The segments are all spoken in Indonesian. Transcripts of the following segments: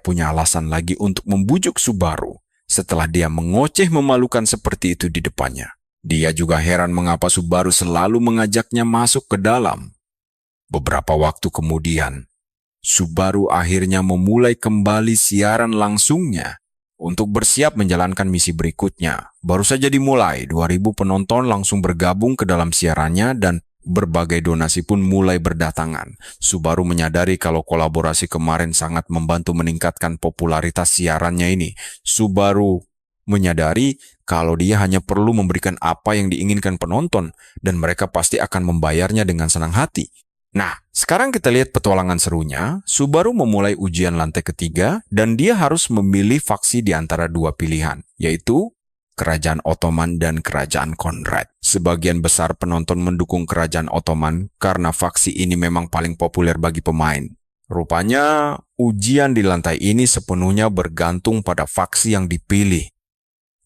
punya alasan lagi untuk membujuk Subaru setelah dia mengoceh memalukan seperti itu di depannya. Dia juga heran mengapa Subaru selalu mengajaknya masuk ke dalam. Beberapa waktu kemudian, Subaru akhirnya memulai kembali siaran langsungnya untuk bersiap menjalankan misi berikutnya. Baru saja dimulai, 2.000 penonton langsung bergabung ke dalam siarannya dan berbagai donasi pun mulai berdatangan. Subaru menyadari kalau kolaborasi kemarin sangat membantu meningkatkan popularitas siarannya ini. Subaru menyadari kalau dia hanya perlu memberikan apa yang diinginkan penonton dan mereka pasti akan membayarnya dengan senang hati. Nah, sekarang kita lihat petualangan serunya. Subaru memulai ujian lantai ketiga dan dia harus memilih faksi di antara dua pilihan, yaitu Kerajaan Ottoman dan Kerajaan Konrad. Sebagian besar penonton mendukung Kerajaan Ottoman karena faksi ini memang paling populer bagi pemain. Rupanya, ujian di lantai ini sepenuhnya bergantung pada faksi yang dipilih.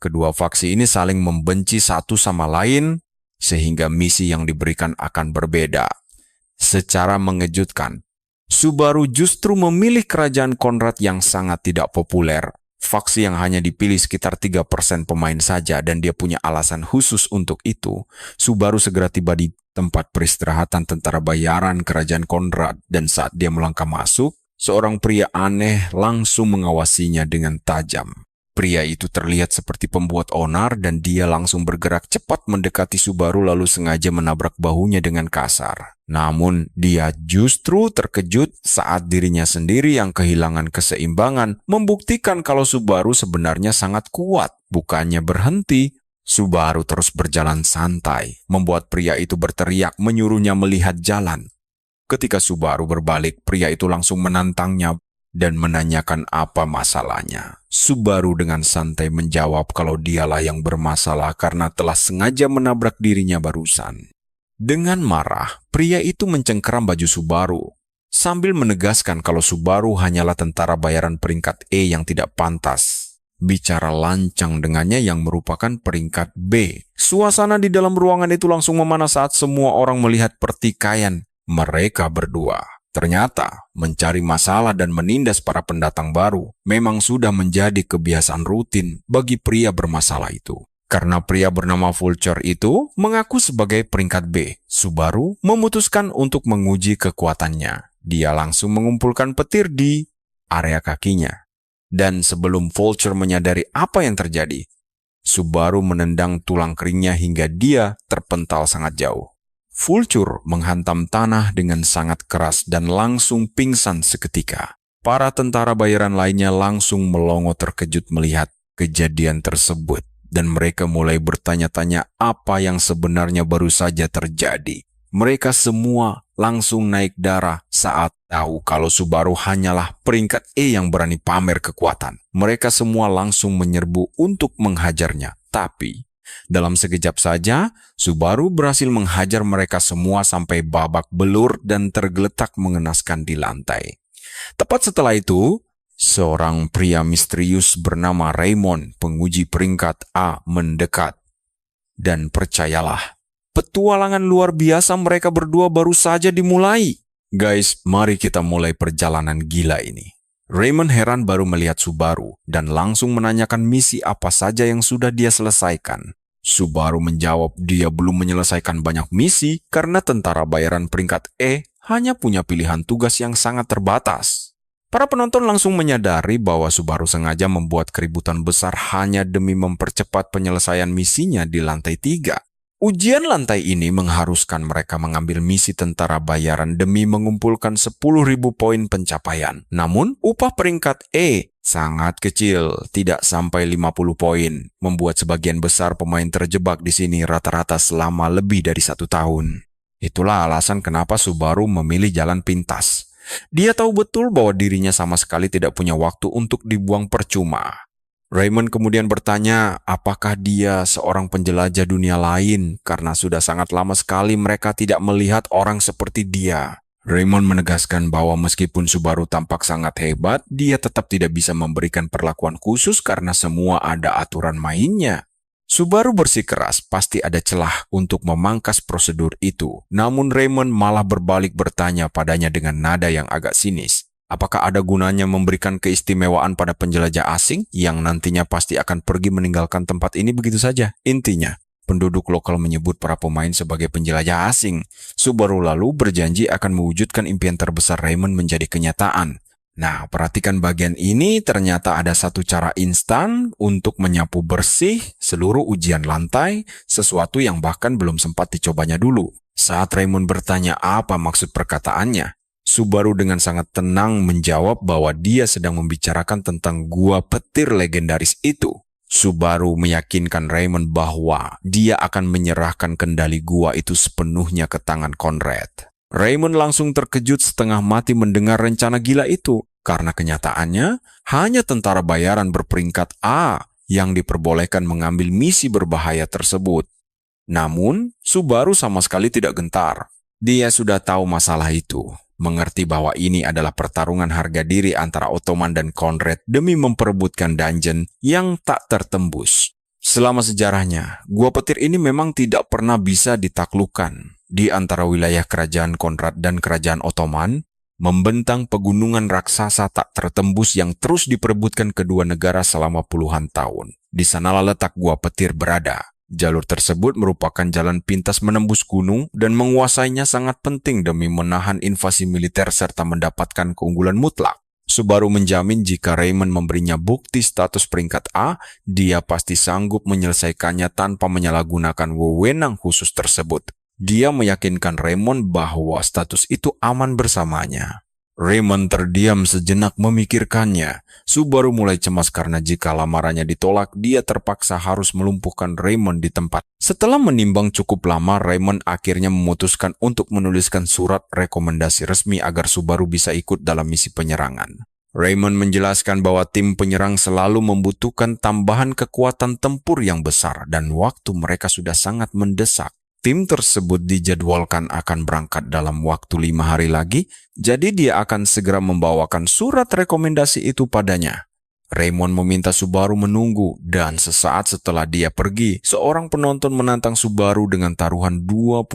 Kedua faksi ini saling membenci satu sama lain, sehingga misi yang diberikan akan berbeda. Secara mengejutkan, Subaru justru memilih Kerajaan Konrad yang sangat tidak populer. Faksi yang hanya dipilih sekitar 3% pemain saja dan dia punya alasan khusus untuk itu. Subaru segera tiba di tempat peristirahatan tentara bayaran Kerajaan Konrad dan saat dia melangkah masuk, seorang pria aneh langsung mengawasinya dengan tajam. Pria itu terlihat seperti pembuat onar dan dia langsung bergerak cepat mendekati Subaru lalu sengaja menabrak bahunya dengan kasar. Namun, dia justru terkejut saat dirinya sendiri yang kehilangan keseimbangan membuktikan kalau Subaru sebenarnya sangat kuat. Bukannya berhenti, Subaru terus berjalan santai, membuat pria itu berteriak menyuruhnya melihat jalan. Ketika Subaru berbalik, pria itu langsung menantangnya dan menanyakan apa masalahnya. Subaru dengan santai menjawab kalau dialah yang bermasalah karena telah sengaja menabrak dirinya barusan. Dengan marah, pria itu mencengkeram baju Subaru, sambil menegaskan kalau Subaru hanyalah tentara bayaran peringkat E yang tidak pantas. Bicara lancang dengannya yang merupakan peringkat B. Suasana di dalam ruangan itu langsung memanas saat semua orang melihat pertikaian mereka berdua. Ternyata, mencari masalah dan menindas para pendatang baru memang sudah menjadi kebiasaan rutin bagi pria bermasalah itu. Karena pria bernama Vulture itu mengaku sebagai peringkat B, Subaru memutuskan untuk menguji kekuatannya. Dia langsung mengumpulkan petir di area kakinya. Dan sebelum Vulture menyadari apa yang terjadi, Subaru menendang tulang keringnya hingga dia terpental sangat jauh. Vulture menghantam tanah dengan sangat keras dan langsung pingsan seketika. Para tentara bayaran lainnya langsung melongo terkejut melihat kejadian tersebut. Dan mereka mulai bertanya-tanya apa yang sebenarnya baru saja terjadi. Mereka semua langsung naik darah saat tahu kalau Subaru hanyalah peringkat E yang berani pamer kekuatan. Mereka semua langsung menyerbu untuk menghajarnya. Tapi, dalam sekejap saja, Subaru berhasil menghajar mereka semua sampai babak belur dan tergeletak mengenaskan di lantai. Tepat setelah itu, seorang pria misterius bernama Raymond, penguji peringkat A, mendekat. Dan percayalah, petualangan luar biasa mereka berdua baru saja dimulai. Guys, mari kita mulai perjalanan gila ini. Raymond heran baru melihat Subaru dan langsung menanyakan misi apa saja yang sudah dia selesaikan. Subaru menjawab dia belum menyelesaikan banyak misi karena tentara bayaran peringkat E hanya punya pilihan tugas yang sangat terbatas. Para penonton langsung menyadari bahwa Subaru sengaja membuat keributan besar hanya demi mempercepat penyelesaian misinya di lantai 3. Ujian lantai ini mengharuskan mereka mengambil misi tentara bayaran demi mengumpulkan 10.000 poin pencapaian. Namun, upah peringkat E sangat kecil, tidak sampai 50 poin, membuat sebagian besar pemain terjebak di sini rata-rata selama lebih dari 1 tahun. Itulah alasan kenapa Subaru memilih jalan pintas. Dia tahu betul bahwa dirinya sama sekali tidak punya waktu untuk dibuang percuma. Raymond kemudian bertanya apakah dia seorang penjelajah dunia lain karena sudah sangat lama sekali mereka tidak melihat orang seperti dia. Raymond menegaskan bahwa meskipun Subaru tampak sangat hebat, dia tetap tidak bisa memberikan perlakuan khusus karena semua ada aturan mainnya. Subaru bersikeras pasti ada celah untuk memangkas prosedur itu. Namun Raymond malah berbalik bertanya padanya dengan nada yang agak sinis. Apakah ada gunanya memberikan keistimewaan pada penjelajah asing yang nantinya pasti akan pergi meninggalkan tempat ini begitu saja? Intinya, penduduk lokal menyebut para pemain sebagai penjelajah asing. Subaru lalu berjanji akan mewujudkan impian terbesar Raymond menjadi kenyataan. Nah, perhatikan bagian ini, ternyata ada satu cara instan untuk menyapu bersih seluruh ujian lantai, sesuatu yang bahkan belum sempat dicobanya dulu. Saat Raymond bertanya apa maksud perkataannya, Subaru dengan sangat tenang menjawab bahwa dia sedang membicarakan tentang gua petir legendaris itu. Subaru meyakinkan Raymond bahwa dia akan menyerahkan kendali gua itu sepenuhnya ke tangan Conrad. Raymond langsung terkejut setengah mati mendengar rencana gila itu, karena kenyataannya hanya tentara bayaran berperingkat A yang diperbolehkan mengambil misi berbahaya tersebut. Namun, Subaru sama sekali tidak gentar. Dia sudah tahu masalah itu, mengerti bahwa ini adalah pertarungan harga diri antara Ottoman dan Conrad demi memperebutkan dungeon yang tak tertembus. Selama sejarahnya, gua petir ini memang tidak pernah bisa ditaklukkan. Di antara wilayah kerajaan Conrad dan kerajaan Ottoman, membentang pegunungan raksasa tak tertembus yang terus diperebutkan kedua negara selama puluhan tahun. Di sanalah letak gua petir berada. Jalur tersebut merupakan jalan pintas menembus gunung dan menguasainya sangat penting demi menahan invasi militer serta mendapatkan keunggulan mutlak. Subaru menjamin jika Raymond memberinya bukti status peringkat A, dia pasti sanggup menyelesaikannya tanpa menyalahgunakan wewenang khusus tersebut. Dia meyakinkan Raymond bahwa status itu aman bersamanya. Raymond terdiam sejenak memikirkannya. Subaru mulai cemas karena jika lamarannya ditolak, dia terpaksa harus melumpuhkan Raymond di tempat. Setelah menimbang cukup lama, Raymond akhirnya memutuskan untuk menuliskan surat rekomendasi resmi agar Subaru bisa ikut dalam misi penyerangan. Raymond menjelaskan bahwa tim penyerang selalu membutuhkan tambahan kekuatan tempur yang besar dan waktu mereka sudah sangat mendesak. Tim tersebut dijadwalkan akan berangkat dalam waktu 5 hari lagi, jadi dia akan segera membawakan surat rekomendasi itu padanya. Raymond meminta Subaru menunggu, dan sesaat setelah dia pergi, seorang penonton menantang Subaru dengan taruhan 20.000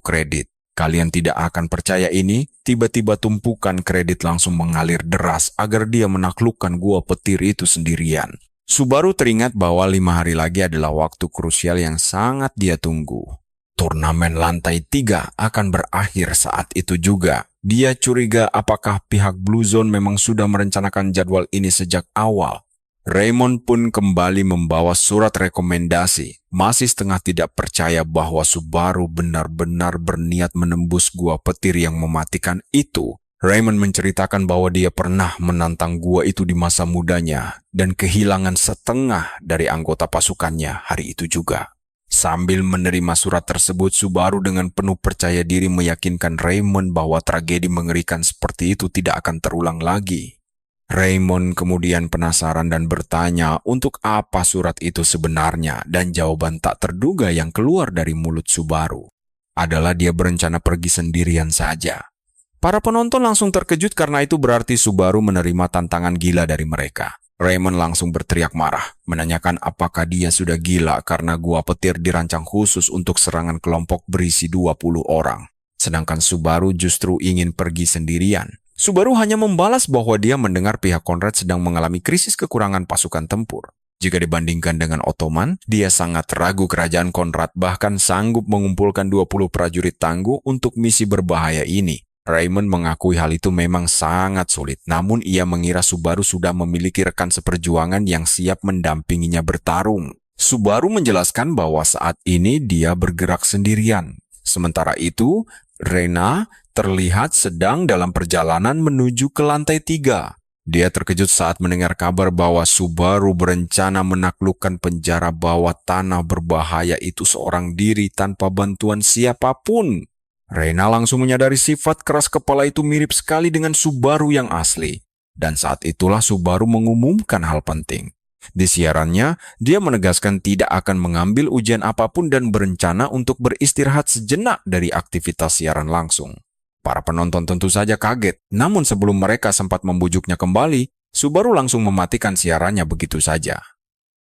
kredit. Kalian tidak akan percaya ini, tiba-tiba tumpukan kredit langsung mengalir deras agar dia menaklukkan gua petir itu sendirian. Subaru teringat bahwa 5 hari lagi adalah waktu krusial yang sangat dia tunggu. Turnamen lantai 3 akan berakhir saat itu juga. Dia curiga apakah pihak Blue Zone memang sudah merencanakan jadwal ini sejak awal. Raymond pun kembali membawa surat rekomendasi, masih setengah tidak percaya bahwa Subaru benar-benar berniat menembus gua petir yang mematikan itu. Raymond menceritakan bahwa dia pernah menantang gua itu di masa mudanya dan kehilangan setengah dari anggota pasukannya hari itu juga. Sambil menerima surat tersebut, Subaru dengan penuh percaya diri meyakinkan Raymond bahwa tragedi mengerikan seperti itu tidak akan terulang lagi. Raymond kemudian penasaran dan bertanya untuk apa surat itu sebenarnya, dan jawaban tak terduga yang keluar dari mulut Subaru adalah dia berencana pergi sendirian saja. Para penonton langsung terkejut karena itu berarti Subaru menerima tantangan gila dari mereka. Raymond langsung berteriak marah, menanyakan apakah dia sudah gila karena gua petir dirancang khusus untuk serangan kelompok berisi 20 orang. Sedangkan Subaru justru ingin pergi sendirian. Subaru hanya membalas bahwa dia mendengar pihak Conrad sedang mengalami krisis kekurangan pasukan tempur. Jika dibandingkan dengan Ottoman, dia sangat ragu kerajaan Conrad bahkan sanggup mengumpulkan 20 prajurit tangguh untuk misi berbahaya ini. Raymond mengakui hal itu memang sangat sulit, namun ia mengira Subaru sudah memiliki rekan seperjuangan yang siap mendampinginya bertarung. Subaru menjelaskan bahwa saat ini dia bergerak sendirian. Sementara itu, Rena terlihat sedang dalam perjalanan menuju ke lantai 3. Dia terkejut saat mendengar kabar bahwa Subaru berencana menaklukkan penjara bawah tanah berbahaya itu seorang diri tanpa bantuan siapapun. Rena langsung menyadari sifat keras kepala itu mirip sekali dengan Subaru yang asli. Dan saat itulah Subaru mengumumkan hal penting. Di siarannya, dia menegaskan tidak akan mengambil ujian apapun dan berencana untuk beristirahat sejenak dari aktivitas siaran langsung. Para penonton tentu saja kaget, namun sebelum mereka sempat membujuknya kembali, Subaru langsung mematikan siarannya begitu saja.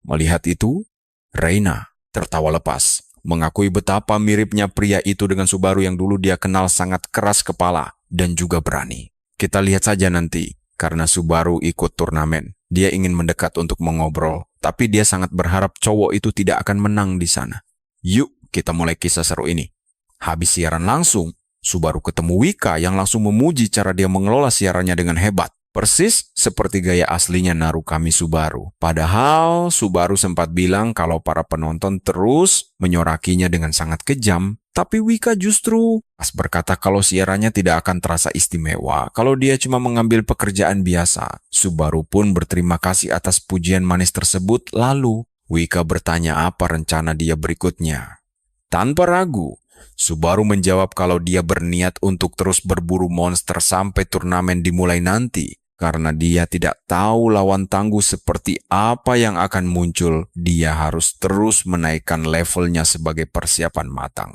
Melihat itu, Rena tertawa lepas, mengakui betapa miripnya pria itu dengan Subaru yang dulu dia kenal sangat keras kepala dan juga berani. Kita lihat saja nanti, karena Subaru ikut turnamen. Dia ingin mendekat untuk mengobrol, tapi dia sangat berharap cowok itu tidak akan menang di sana. Yuk, kita mulai kisah seru ini. Habis siaran langsung, Subaru ketemu Wika yang langsung memuji cara dia mengelola siarannya dengan hebat. Persis seperti gaya aslinya Narukami Subaru. Padahal Subaru sempat bilang kalau para penonton terus menyorakinya dengan sangat kejam. Tapi Wika justru pas berkata kalau siarannya tidak akan terasa istimewa kalau dia cuma mengambil pekerjaan biasa. Subaru pun berterima kasih atas pujian manis tersebut. Lalu Wika bertanya apa rencana dia berikutnya. Tanpa ragu, Subaru menjawab kalau dia berniat untuk terus berburu monster sampai turnamen dimulai nanti. Karena dia tidak tahu lawan tangguh seperti apa yang akan muncul, dia harus terus menaikkan levelnya sebagai persiapan matang.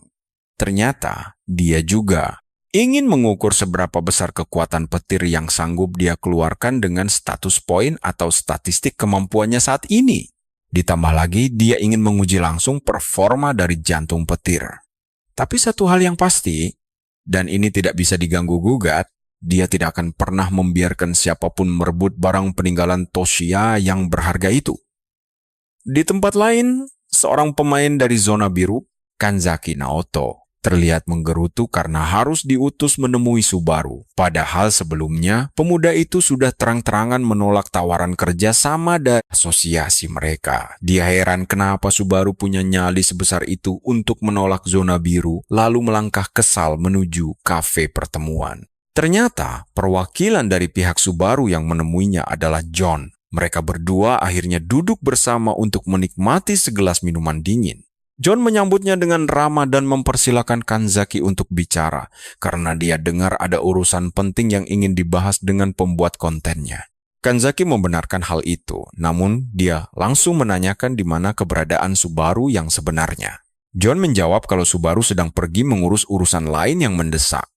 Ternyata, dia juga ingin mengukur seberapa besar kekuatan petir yang sanggup dia keluarkan dengan status poin atau statistik kemampuannya saat ini. Ditambah lagi, dia ingin menguji langsung performa dari jantung petir. Tapi satu hal yang pasti, dan ini tidak bisa diganggu-gugat, dia tidak akan pernah membiarkan siapapun merebut barang peninggalan Toshiya yang berharga itu. Di tempat lain, seorang pemain dari zona biru, Kanzaki Naoto, terlihat menggerutu karena harus diutus menemui Subaru. Padahal sebelumnya, pemuda itu sudah terang-terangan menolak tawaran kerja sama dari asosiasi mereka. Dia heran kenapa Subaru punya nyali sebesar itu untuk menolak zona biru, lalu melangkah kesal menuju kafe pertemuan. Ternyata, perwakilan dari pihak Subaru yang menemuinya adalah John. Mereka berdua akhirnya duduk bersama untuk menikmati segelas minuman dingin. John menyambutnya dengan ramah dan mempersilakan Kanzaki untuk bicara, karena dia dengar ada urusan penting yang ingin dibahas dengan pembuat kontennya. Kanzaki membenarkan hal itu, namun dia langsung menanyakan di mana keberadaan Subaru yang sebenarnya. John menjawab kalau Subaru sedang pergi mengurus urusan lain yang mendesak.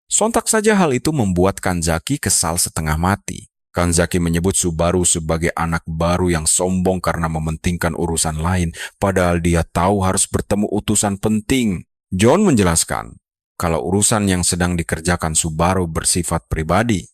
Sontak saja hal itu membuat Kanzaki kesal setengah mati. Kanzaki menyebut Subaru sebagai anak baru yang sombong karena mementingkan urusan lain, padahal dia tahu harus bertemu utusan penting. John menjelaskan kalau urusan yang sedang dikerjakan Subaru bersifat pribadi.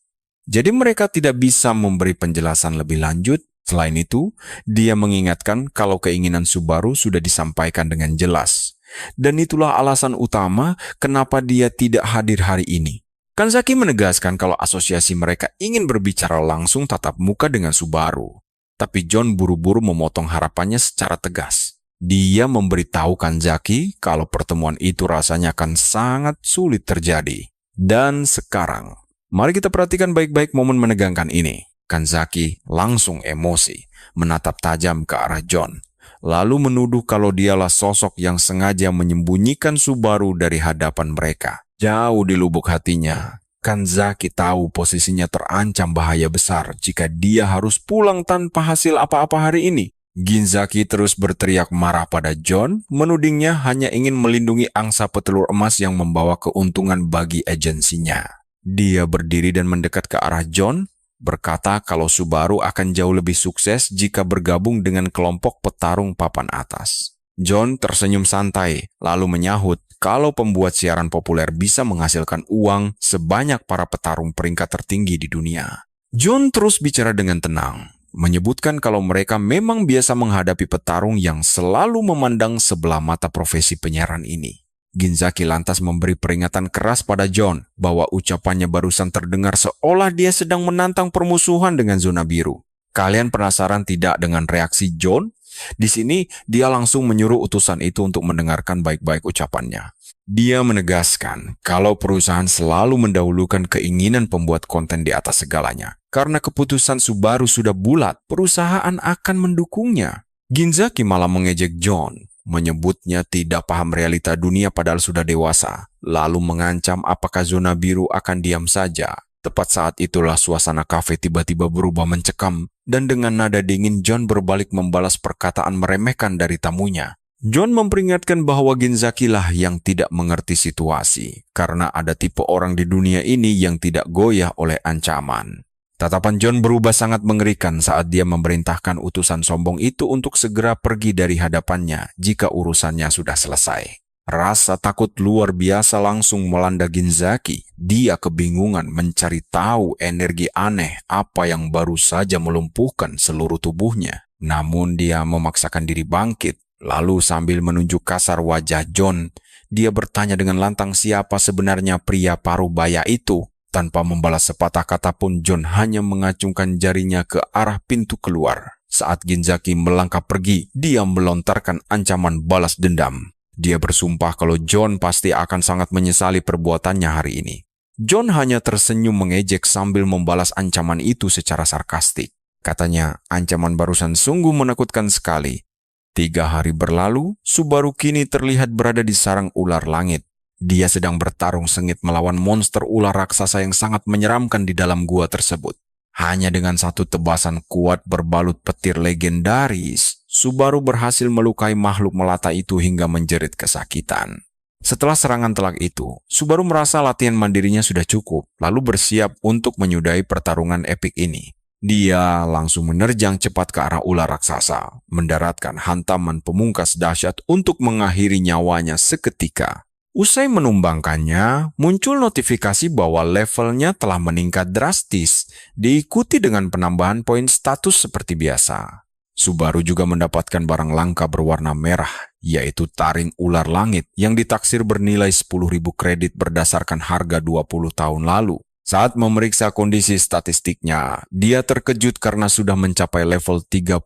Jadi mereka tidak bisa memberi penjelasan lebih lanjut. Selain itu, dia mengingatkan kalau keinginan Subaru sudah disampaikan dengan jelas. Dan itulah alasan utama kenapa dia tidak hadir hari ini. Kanzaki menegaskan kalau asosiasi mereka ingin berbicara langsung tatap muka dengan Subaru. Tapi John buru-buru memotong harapannya secara tegas. Dia memberitahu Kanzaki kalau pertemuan itu rasanya akan sangat sulit terjadi. Dan sekarang, mari kita perhatikan baik-baik momen menegangkan ini. Kanzaki langsung emosi, menatap tajam ke arah John. Lalu menuduh kalau dialah sosok yang sengaja menyembunyikan Subaru dari hadapan mereka. Jauh di lubuk hatinya, Kanzaki tahu posisinya terancam bahaya besar jika dia harus pulang tanpa hasil apa-apa hari ini. Ginzaki terus berteriak marah pada John, menudingnya hanya ingin melindungi angsa petelur emas yang membawa keuntungan bagi agensinya. Dia berdiri dan mendekat ke arah John, berkata kalau Subaru akan jauh lebih sukses jika bergabung dengan kelompok petarung papan atas. John tersenyum santai, lalu menyahut kalau pembuat siaran populer bisa menghasilkan uang sebanyak para petarung peringkat tertinggi di dunia. John terus bicara dengan tenang, menyebutkan kalau mereka memang biasa menghadapi petarung yang selalu memandang sebelah mata profesi penyiaran ini. Ginzaki lantas memberi peringatan keras pada John bahwa ucapannya barusan terdengar seolah dia sedang menantang permusuhan dengan zona biru. Kalian penasaran tidak dengan reaksi John? Di sini dia langsung menyuruh utusan itu untuk mendengarkan baik-baik ucapannya. Dia menegaskan kalau perusahaan selalu mendahulukan keinginan pembuat konten di atas segalanya. Karena keputusan Subaru sudah bulat, perusahaan akan mendukungnya. Ginzaki malah mengejek John, menyebutnya tidak paham realita dunia padahal sudah dewasa, lalu mengancam apakah zona biru akan diam saja. Tepat saat itulah suasana kafe tiba-tiba berubah mencekam, dan dengan nada dingin John berbalik membalas perkataan meremehkan dari tamunya. John memperingatkan bahwa Ginzaki lah yang tidak mengerti situasi, karena ada tipe orang di dunia ini yang tidak goyah oleh ancaman. Tatapan John berubah sangat mengerikan saat dia memerintahkan utusan sombong itu untuk segera pergi dari hadapannya jika urusannya sudah selesai. Rasa takut luar biasa langsung melanda Ginzaki. Dia kebingungan mencari tahu energi aneh apa yang baru saja melumpuhkan seluruh tubuhnya. Namun dia memaksakan diri bangkit. Lalu sambil menunjuk kasar wajah John, dia bertanya dengan lantang siapa sebenarnya pria paruh baya itu. Tanpa membalas sepatah kata pun, John hanya mengacungkan jarinya ke arah pintu keluar. Saat Ginzaki melangkah pergi, dia melontarkan ancaman balas dendam. Dia bersumpah kalau John pasti akan sangat menyesali perbuatannya hari ini. John hanya tersenyum mengejek sambil membalas ancaman itu secara sarkastik. Katanya, ancaman barusan sungguh menakutkan sekali. 3 hari berlalu, Subaru kini terlihat berada di sarang ular langit. Dia sedang bertarung sengit melawan monster ular raksasa yang sangat menyeramkan di dalam gua tersebut. Hanya dengan satu tebasan kuat berbalut petir legendaris, Subaru berhasil melukai makhluk melata itu hingga menjerit kesakitan. Setelah serangan telak itu, Subaru merasa latihan mandirinya sudah cukup, lalu bersiap untuk menyudahi pertarungan epik ini. Dia langsung menerjang cepat ke arah ular raksasa, mendaratkan hantaman pemungkas dahsyat untuk mengakhiri nyawanya seketika. Usai menumbangkannya, muncul notifikasi bahwa levelnya telah meningkat drastis, diikuti dengan penambahan poin status seperti biasa. Subaru juga mendapatkan barang langka berwarna merah, yaitu taring ular langit yang ditaksir bernilai 10.000 kredit berdasarkan harga 20 tahun lalu. Saat memeriksa kondisi statistiknya, dia terkejut karena sudah mencapai level 35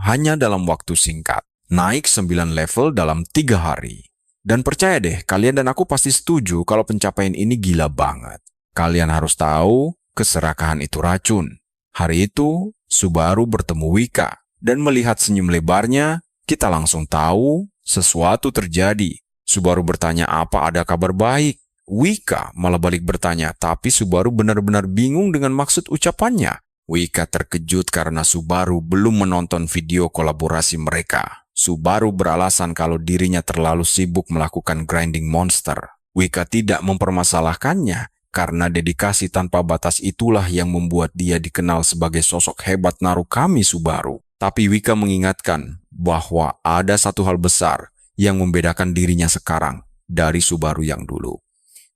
hanya dalam waktu singkat. Naik 9 level dalam 3 hari. Dan percaya deh, kalian dan aku pasti setuju kalau pencapaian ini gila banget. Kalian harus tahu, keserakahan itu racun. Hari itu, Subaru bertemu Wika, dan melihat senyum lebarnya, kita langsung tahu sesuatu terjadi. Subaru bertanya apa ada kabar baik. Wika malah balik bertanya, tapi Subaru benar-benar bingung dengan maksud ucapannya. Wika terkejut karena Subaru belum menonton video kolaborasi mereka. Subaru beralasan kalau dirinya terlalu sibuk melakukan grinding monster. Wika tidak mempermasalahkannya, karena dedikasi tanpa batas itulah yang membuat dia dikenal sebagai sosok hebat Narukami Subaru. Tapi Wika mengingatkan bahwa ada satu hal besar yang membedakan dirinya sekarang dari Subaru yang dulu.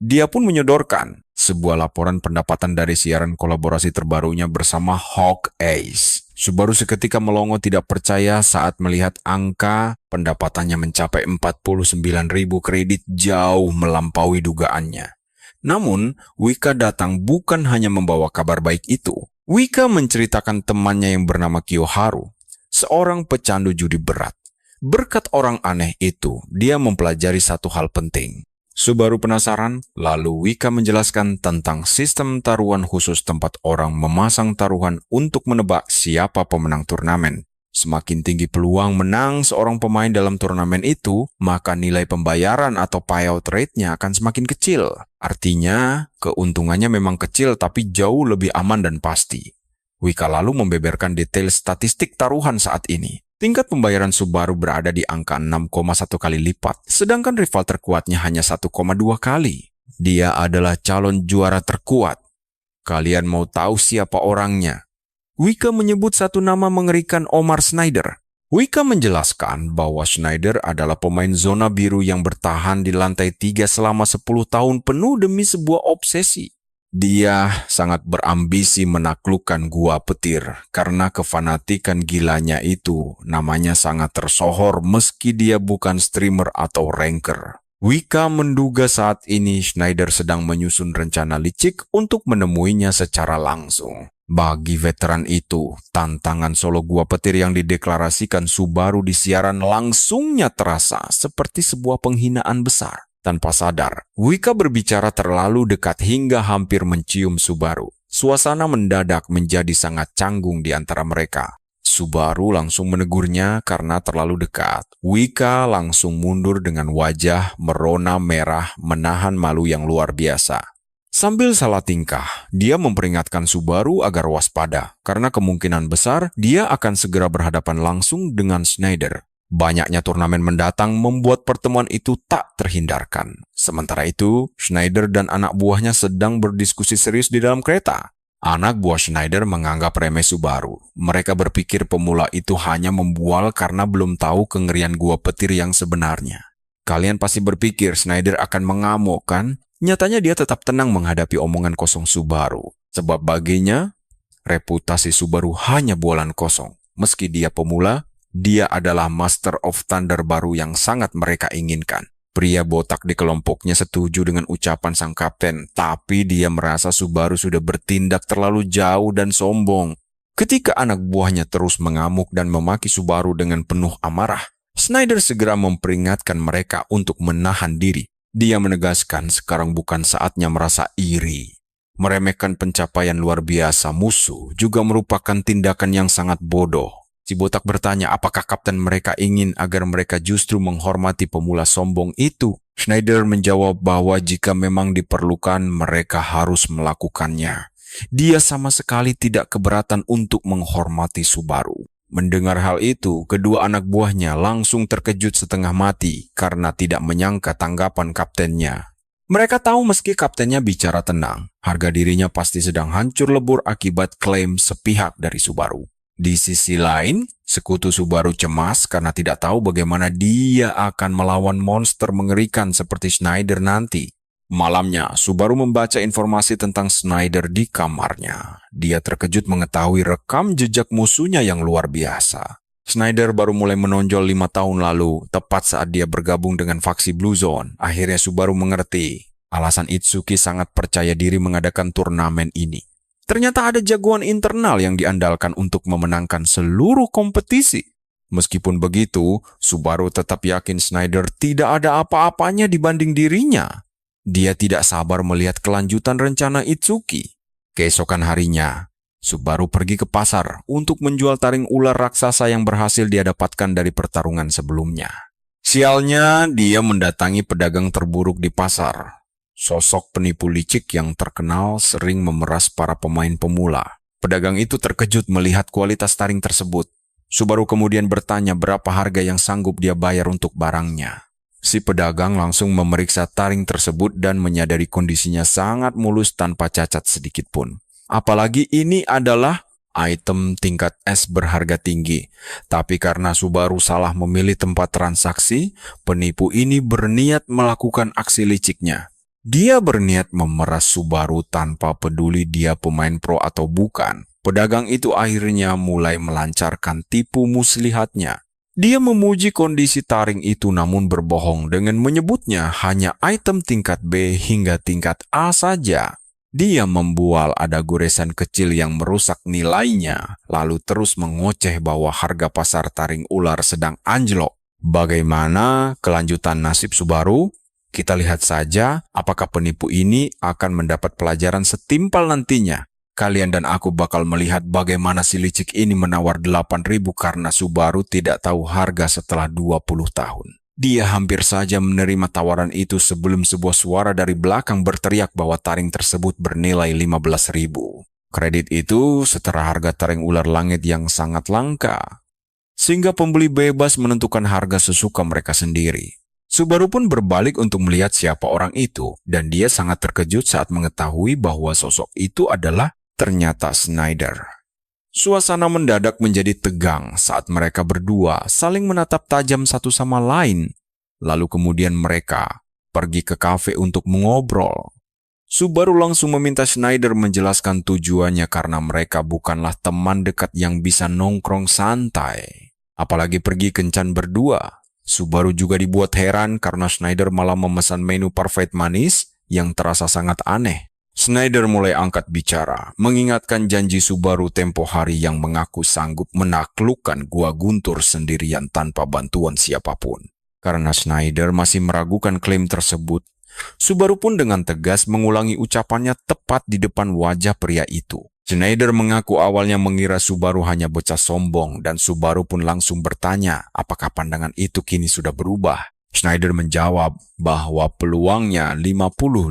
Dia pun menyodorkan sebuah laporan pendapatan dari siaran kolaborasi terbarunya bersama Hawk Ace. Subaru seketika melongo tidak percaya saat melihat angka pendapatannya mencapai 49.000 kredit, jauh melampaui dugaannya. Namun, Wika datang bukan hanya membawa kabar baik itu. Wika menceritakan temannya yang bernama Kiyoharu, seorang pecandu judi berat. Berkat orang aneh itu, dia mempelajari satu hal penting. Subaru penasaran, lalu Wika menjelaskan tentang sistem taruhan khusus tempat orang memasang taruhan untuk menebak siapa pemenang turnamen. Semakin tinggi peluang menang seorang pemain dalam turnamen itu, maka nilai pembayaran atau payout rate-nya akan semakin kecil. Artinya, keuntungannya memang kecil tapi jauh lebih aman dan pasti. Wika lalu membeberkan detail statistik taruhan saat ini. Tingkat pembayaran Subaru berada di angka 6,1 kali lipat, sedangkan rival terkuatnya hanya 1,2 kali. Dia adalah calon juara terkuat. Kalian mau tahu siapa orangnya? Wika menyebut satu nama mengerikan, Omar Schneider. Wika menjelaskan bahwa Schneider adalah pemain zona biru yang bertahan di lantai 3 selama 10 tahun penuh demi sebuah obsesi. Dia sangat berambisi menaklukkan gua petir karena kefanatikan gilanya itu namanya sangat tersohor meski dia bukan streamer atau ranker. Wika menduga saat ini Schneider sedang menyusun rencana licik untuk menemuinya secara langsung. Bagi veteran itu, tantangan solo gua petir yang dideklarasikan Subaru di siaran langsungnya terasa seperti sebuah penghinaan besar. Tanpa sadar, Wika berbicara terlalu dekat hingga hampir mencium Subaru. Suasana mendadak menjadi sangat canggung di antara mereka. Subaru langsung menegurnya karena terlalu dekat. Wika langsung mundur dengan wajah merona merah menahan malu yang luar biasa. Sambil salah tingkah, dia memperingatkan Subaru agar waspada karena kemungkinan besar dia akan segera berhadapan langsung dengan Schneider. Banyaknya turnamen mendatang membuat pertemuan itu tak terhindarkan. Sementara itu, Schneider dan anak buahnya sedang berdiskusi serius di dalam kereta. Anak buah Schneider menganggap remeh Subaru. Mereka berpikir pemula itu hanya membual karena belum tahu kengerian gua petir yang sebenarnya. Kalian pasti berpikir Schneider akan mengamuk, kan? Nyatanya dia tetap tenang menghadapi omongan kosong Subaru. Sebab baginya, reputasi Subaru hanya bualan kosong. Meski dia pemula, dia adalah Master of Thunder baru yang sangat mereka inginkan. Pria botak di kelompoknya setuju dengan ucapan sang kapten, tapi dia merasa Subaru sudah bertindak terlalu jauh dan sombong. Ketika anak buahnya terus mengamuk dan memaki Subaru dengan penuh amarah, Schneider segera memperingatkan mereka untuk menahan diri. Dia menegaskan sekarang bukan saatnya merasa iri. Meremehkan pencapaian luar biasa musuh juga merupakan tindakan yang sangat bodoh. Si botak bertanya apakah kapten mereka ingin agar mereka justru menghormati pemula sombong itu. Schneider menjawab bahwa jika memang diperlukan mereka harus melakukannya. Dia sama sekali tidak keberatan untuk menghormati Subaru. Mendengar hal itu, kedua anak buahnya langsung terkejut setengah mati karena tidak menyangka tanggapan kaptennya. Mereka tahu meski kaptennya bicara tenang, harga dirinya pasti sedang hancur lebur akibat klaim sepihak dari Subaru. Di sisi lain, sekutu Subaru cemas karena tidak tahu bagaimana dia akan melawan monster mengerikan seperti Schneider nanti. Malamnya, Subaru membaca informasi tentang Schneider di kamarnya. Dia terkejut mengetahui rekam jejak musuhnya yang luar biasa. Schneider baru mulai menonjol 5 tahun lalu, tepat saat dia bergabung dengan faksi Blue Zone. Akhirnya Subaru mengerti alasan Itsuki sangat percaya diri mengadakan turnamen ini. Ternyata ada jagoan internal yang diandalkan untuk memenangkan seluruh kompetisi. Meskipun begitu, Subaru tetap yakin Schneider tidak ada apa-apanya dibanding dirinya. Dia tidak sabar melihat kelanjutan rencana Itsuki. Keesokan harinya, Subaru pergi ke pasar untuk menjual taring ular raksasa yang berhasil dia dapatkan dari pertarungan sebelumnya. Sialnya, dia mendatangi pedagang terburuk di pasar. Sosok penipu licik yang terkenal sering memeras para pemain pemula. Pedagang itu terkejut melihat kualitas taring tersebut. Subaru kemudian bertanya berapa harga yang sanggup dia bayar untuk barangnya. Si pedagang langsung memeriksa taring tersebut dan menyadari kondisinya sangat mulus tanpa cacat sedikit pun. Apalagi ini adalah item tingkat S berharga tinggi. Tapi karena Subaru salah memilih tempat transaksi, penipu ini berniat melakukan aksi liciknya. Dia berniat memeras Subaru tanpa peduli dia pemain pro atau bukan. Pedagang itu akhirnya mulai melancarkan tipu muslihatnya. Dia memuji kondisi taring itu namun berbohong dengan menyebutnya hanya item tingkat B hingga tingkat A saja. Dia membual ada goresan kecil yang merusak nilainya, lalu terus mengoceh bahwa harga pasar taring ular sedang anjlok. Bagaimana kelanjutan nasib Subaru? Kita lihat saja apakah penipu ini akan mendapat pelajaran setimpal nantinya. Kalian dan aku bakal melihat bagaimana si licik ini menawar 8.000 karena Subaru tidak tahu harga setelah 20 tahun. Dia hampir saja menerima tawaran itu sebelum sebuah suara dari belakang berteriak bahwa taring tersebut bernilai 15.000. Kredit itu setara harga taring ular langit yang sangat langka. Sehingga pembeli bebas menentukan harga sesuka mereka sendiri. Subaru pun berbalik untuk melihat siapa orang itu, dan dia sangat terkejut saat mengetahui bahwa sosok itu adalah ternyata Schneider. Suasana mendadak menjadi tegang saat mereka berdua saling menatap tajam satu sama lain. Lalu kemudian mereka pergi ke kafe untuk mengobrol. Subaru langsung meminta Schneider menjelaskan tujuannya karena mereka bukanlah teman dekat yang bisa nongkrong santai. Apalagi pergi kencan berdua. Subaru juga dibuat heran karena Schneider malah memesan menu parfait manis yang terasa sangat aneh. Schneider mulai angkat bicara, mengingatkan janji Subaru tempo hari yang mengaku sanggup menaklukkan Gua Guntur sendirian tanpa bantuan siapapun. Karena Schneider masih meragukan klaim tersebut, Subaru pun dengan tegas mengulangi ucapannya tepat di depan wajah pria itu. Schneider mengaku awalnya mengira Subaru hanya bocah sombong dan Subaru pun langsung bertanya apakah pandangan itu kini sudah berubah. Schneider menjawab bahwa peluangnya 50-50,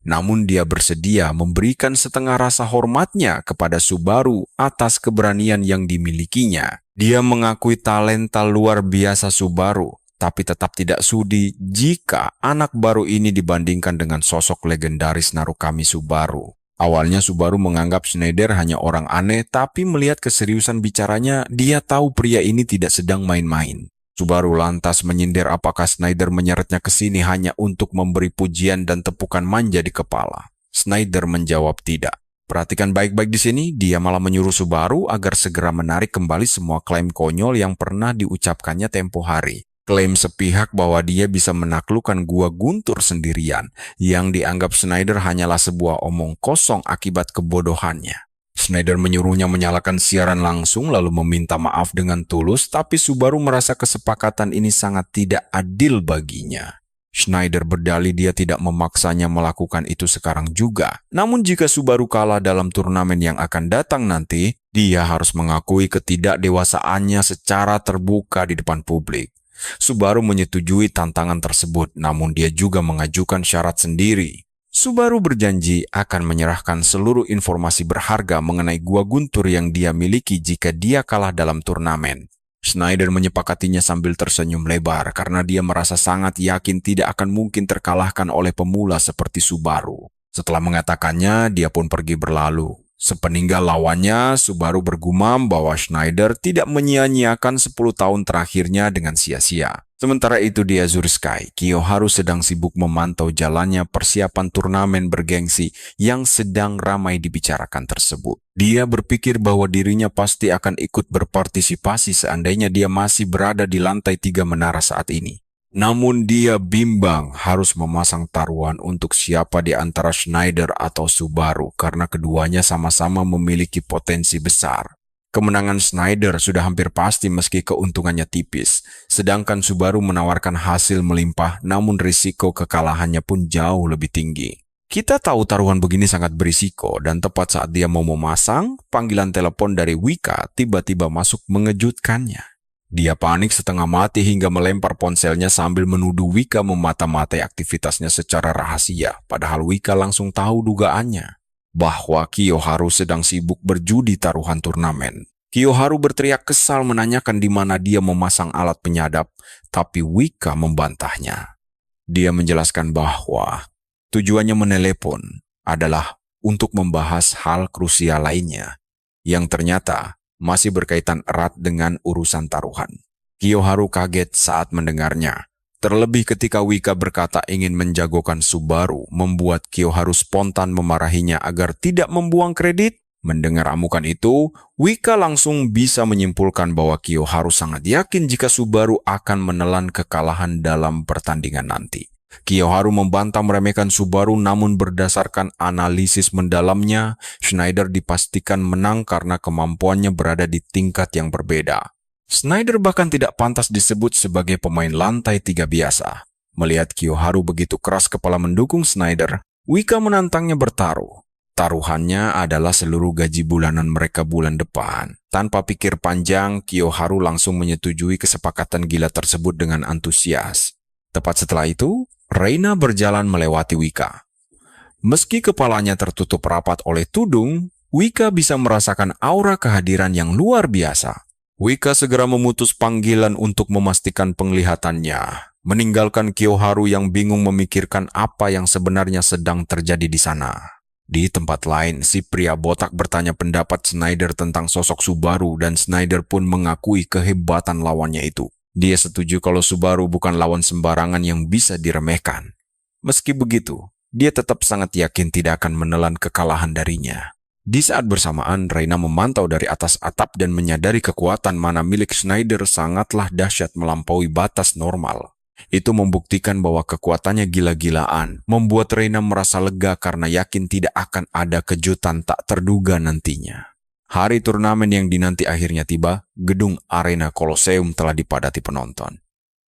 namun dia bersedia memberikan setengah rasa hormatnya kepada Subaru atas keberanian yang dimilikinya. Dia mengakui talenta luar biasa Subaru, tapi tetap tidak sudi jika anak baru ini dibandingkan dengan sosok legendaris Narukami Subaru. Awalnya Subaru menganggap Schneider hanya orang aneh, tapi melihat keseriusan bicaranya, dia tahu pria ini tidak sedang main-main. Subaru lantas menyindir apakah Schneider menyeretnya ke sini hanya untuk memberi pujian dan tepukan manja di kepala. Schneider menjawab tidak. Perhatikan baik-baik di sini, dia malah menyuruh Subaru agar segera menarik kembali semua klaim konyol yang pernah diucapkannya tempo hari. Klaim sepihak bahwa dia bisa menaklukkan Gua Guntur sendirian, yang dianggap Schneider hanyalah sebuah omong kosong akibat kebodohannya. Schneider menyuruhnya menyalakan siaran langsung lalu meminta maaf dengan tulus, tapi Subaru merasa kesepakatan ini sangat tidak adil baginya. Schneider berdalih dia tidak memaksanya melakukan itu sekarang juga. Namun jika Subaru kalah dalam turnamen yang akan datang nanti, dia harus mengakui ketidakdewasaannya secara terbuka di depan publik. Subaru menyetujui tantangan tersebut, namun dia juga mengajukan syarat sendiri. Subaru berjanji akan menyerahkan seluruh informasi berharga mengenai Gua Guntur yang dia miliki jika dia kalah dalam turnamen. Schneider menyepakatinya sambil tersenyum lebar karena dia merasa sangat yakin tidak akan mungkin terkalahkan oleh pemula seperti Subaru. Setelah mengatakannya, dia pun pergi berlalu. Sepeninggal lawannya, Subaru bergumam bahwa Schneider tidak menyia-nyiakan 10 tahun terakhirnya dengan sia-sia. Sementara itu di Azure Sky, Kiyoharu sedang sibuk memantau jalannya persiapan turnamen bergengsi yang sedang ramai dibicarakan tersebut. Dia berpikir bahwa dirinya pasti akan ikut berpartisipasi seandainya dia masih berada di lantai 3 menara saat ini. Namun dia bimbang harus memasang taruhan untuk siapa di antara Schneider atau Subaru karena keduanya sama-sama memiliki potensi besar. Kemenangan Schneider sudah hampir pasti meski keuntungannya tipis, sedangkan Subaru menawarkan hasil melimpah namun risiko kekalahannya pun jauh lebih tinggi. Kita tahu taruhan begini sangat berisiko dan tepat saat dia mau memasang, panggilan telepon dari Wika tiba-tiba masuk mengejutkannya. Dia panik setengah mati hingga melempar ponselnya sambil menuduh Wika memata-matai aktivitasnya secara rahasia, padahal Wika langsung tahu dugaannya bahwa Kiyoharu sedang sibuk berjudi taruhan turnamen. Kiyoharu berteriak kesal menanyakan di mana dia memasang alat penyadap, tapi Wika membantahnya. Dia menjelaskan bahwa tujuannya menelepon adalah untuk membahas hal krusial lainnya, yang ternyata masih berkaitan erat dengan urusan taruhan. Kiyoharu kaget saat mendengarnya. Terlebih ketika Wika berkata ingin menjagokan Subaru, membuat Kiyoharu spontan memarahinya agar tidak membuang kredit. Mendengar amukan itu, Wika langsung bisa menyimpulkan bahwa Kiyoharu sangat yakin jika Subaru akan menelan kekalahan dalam pertandingan nanti. Kiyoharu membantah meremehkan Subaru namun berdasarkan analisis mendalamnya, Schneider dipastikan menang karena kemampuannya berada di tingkat yang berbeda. Schneider bahkan tidak pantas disebut sebagai pemain lantai 3 biasa. Melihat Kiyoharu begitu keras kepala mendukung Schneider, Wika menantangnya bertaruh. Taruhannya adalah seluruh gaji bulanan mereka bulan depan. Tanpa pikir panjang, Kiyoharu langsung menyetujui kesepakatan gila tersebut dengan antusias. Tepat setelah itu, Reina berjalan melewati Wika. Meski kepalanya tertutup rapat oleh tudung, Wika bisa merasakan aura kehadiran yang luar biasa. Wika segera memutus panggilan untuk memastikan penglihatannya, meninggalkan Kiyoharu yang bingung memikirkan apa yang sebenarnya sedang terjadi di sana. Di tempat lain, si pria botak bertanya pendapat Schneider tentang sosok Subaru dan Schneider pun mengakui kehebatan lawannya itu. Dia setuju kalau Subaru bukan lawan sembarangan yang bisa diremehkan. Meski begitu, dia tetap sangat yakin tidak akan menelan kekalahan darinya. Di saat bersamaan, Reina memantau dari atas atap dan menyadari kekuatan mana milik Schneider sangatlah dahsyat melampaui batas normal. Itu membuktikan bahwa kekuatannya gila-gilaan, membuat Reina merasa lega karena yakin tidak akan ada kejutan tak terduga nantinya. Hari turnamen yang dinanti akhirnya tiba, gedung arena Colosseum telah dipadati penonton.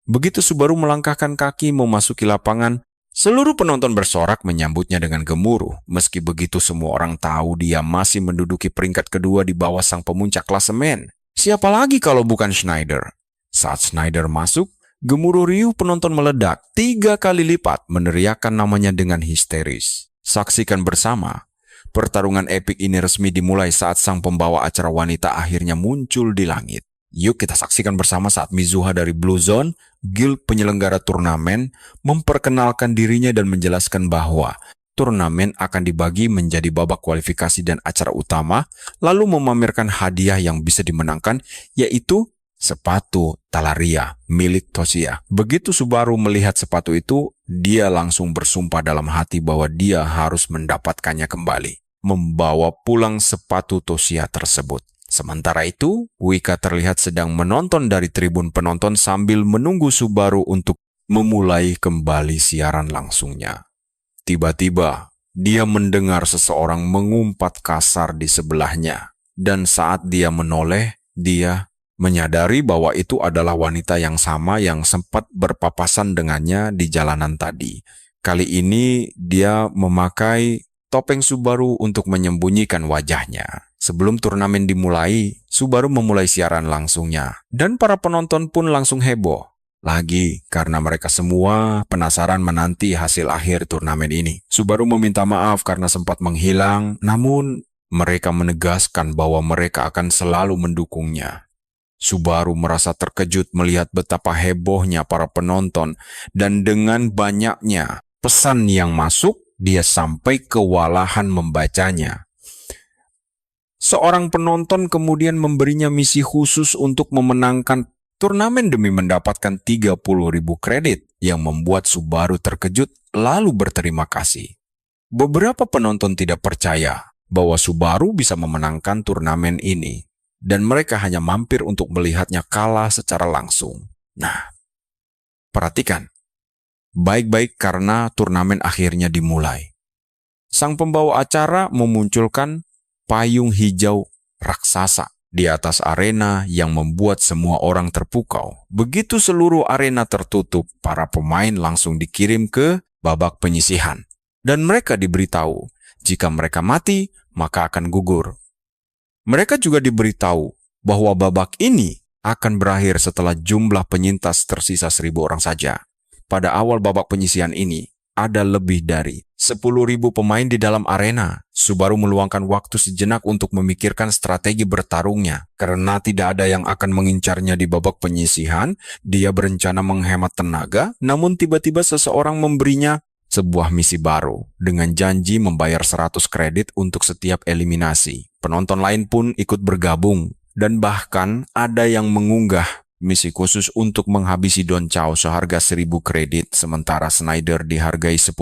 Begitu Subaru melangkahkan kaki memasuki lapangan, seluruh penonton bersorak menyambutnya dengan gemuruh. Meski begitu semua orang tahu dia masih menduduki peringkat kedua di bawah sang pemuncak klasemen. Siapa lagi kalau bukan Schneider? Saat Schneider masuk, gemuruh riuh penonton meledak 3 kali lipat meneriakkan namanya dengan histeris. Saksikan bersama. Pertarungan epik ini resmi dimulai saat sang pembawa acara wanita akhirnya muncul di langit. Yuk kita saksikan bersama saat Mizuha dari Blue Zone, guild penyelenggara turnamen, memperkenalkan dirinya dan menjelaskan bahwa turnamen akan dibagi menjadi babak kualifikasi dan acara utama, lalu memamerkan hadiah yang bisa dimenangkan, yaitu sepatu Talaria milik Toshia. Begitu Subaru melihat sepatu itu, dia langsung bersumpah dalam hati bahwa dia harus mendapatkannya kembali, membawa pulang sepatu Toshia tersebut. Sementara itu, Wika terlihat sedang menonton dari tribun penonton sambil menunggu Subaru untuk memulai kembali siaran langsungnya. Tiba-tiba, dia mendengar seseorang mengumpat kasar di sebelahnya. Dan saat dia menoleh, dia menyadari bahwa itu adalah wanita yang sama yang sempat berpapasan dengannya di jalanan tadi. Kali ini dia memakai topeng Subaru untuk menyembunyikan wajahnya. Sebelum turnamen dimulai, Subaru memulai siaran langsungnya. Dan para penonton pun langsung heboh. Lagi, karena mereka semua penasaran menanti hasil akhir turnamen ini. Subaru meminta maaf karena sempat menghilang, namun mereka menegaskan bahwa mereka akan selalu mendukungnya. Subaru merasa terkejut melihat betapa hebohnya para penonton, dan dengan banyaknya pesan yang masuk, dia sampai kewalahan membacanya. Seorang penonton kemudian memberinya misi khusus untuk memenangkan turnamen demi mendapatkan 30.000 kredit, yang membuat Subaru terkejut lalu berterima kasih. Beberapa penonton tidak percaya bahwa Subaru bisa memenangkan turnamen ini, dan mereka hanya mampir untuk melihatnya kalah secara langsung. Nah, perhatikan, baik-baik karena turnamen akhirnya dimulai. Sang pembawa acara memunculkan payung hijau raksasa di atas arena yang membuat semua orang terpukau. Begitu seluruh arena tertutup, para pemain langsung dikirim ke babak penyisihan. Dan mereka diberitahu, jika mereka mati, maka akan gugur. Mereka juga diberitahu bahwa babak ini akan berakhir setelah jumlah penyintas tersisa 1.000 orang saja. Pada awal babak penyisihan ini, ada lebih dari 10.000 pemain di dalam arena. Subaru meluangkan waktu sejenak untuk memikirkan strategi bertarungnya. Karena tidak ada yang akan mengincarnya di babak penyisihan, dia berencana menghemat tenaga, namun tiba-tiba seseorang memberinya sebuah misi baru dengan janji membayar 100 kredit untuk setiap eliminasi. Penonton lain pun ikut bergabung, dan bahkan ada yang mengunggah misi khusus untuk menghabisi Don Chow seharga 1.000 kredit, sementara Schneider dihargai 10.000.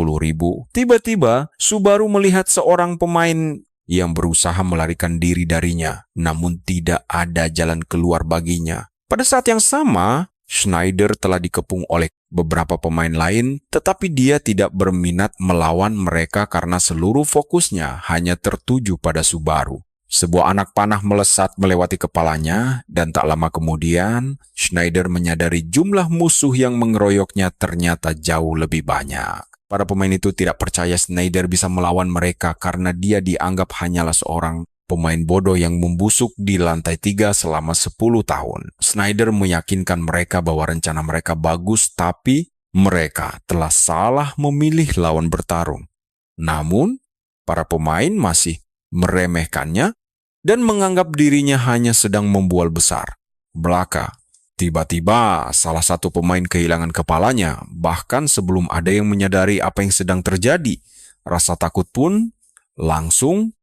Tiba-tiba, Subaru melihat seorang pemain yang berusaha melarikan diri darinya, namun tidak ada jalan keluar baginya. Pada saat yang sama, Schneider telah dikepung oleh beberapa pemain lain, tetapi dia tidak berminat melawan mereka karena seluruh fokusnya hanya tertuju pada Subaru. Sebuah anak panah melesat melewati kepalanya, dan tak lama kemudian, Schneider menyadari jumlah musuh yang mengeroyoknya ternyata jauh lebih banyak. Para pemain itu tidak percaya Schneider bisa melawan mereka karena dia dianggap hanyalah seorang pemain bodoh yang membusuk di lantai 3 selama 10 tahun. Schneider meyakinkan mereka bahwa rencana mereka bagus, tapi mereka telah salah memilih lawan bertarung. Namun, para pemain masih meremehkannya dan menganggap dirinya hanya sedang membual besar. Belaka, tiba-tiba salah satu pemain kehilangan kepalanya, bahkan sebelum ada yang menyadari apa yang sedang terjadi. Rasa takut pun langsung,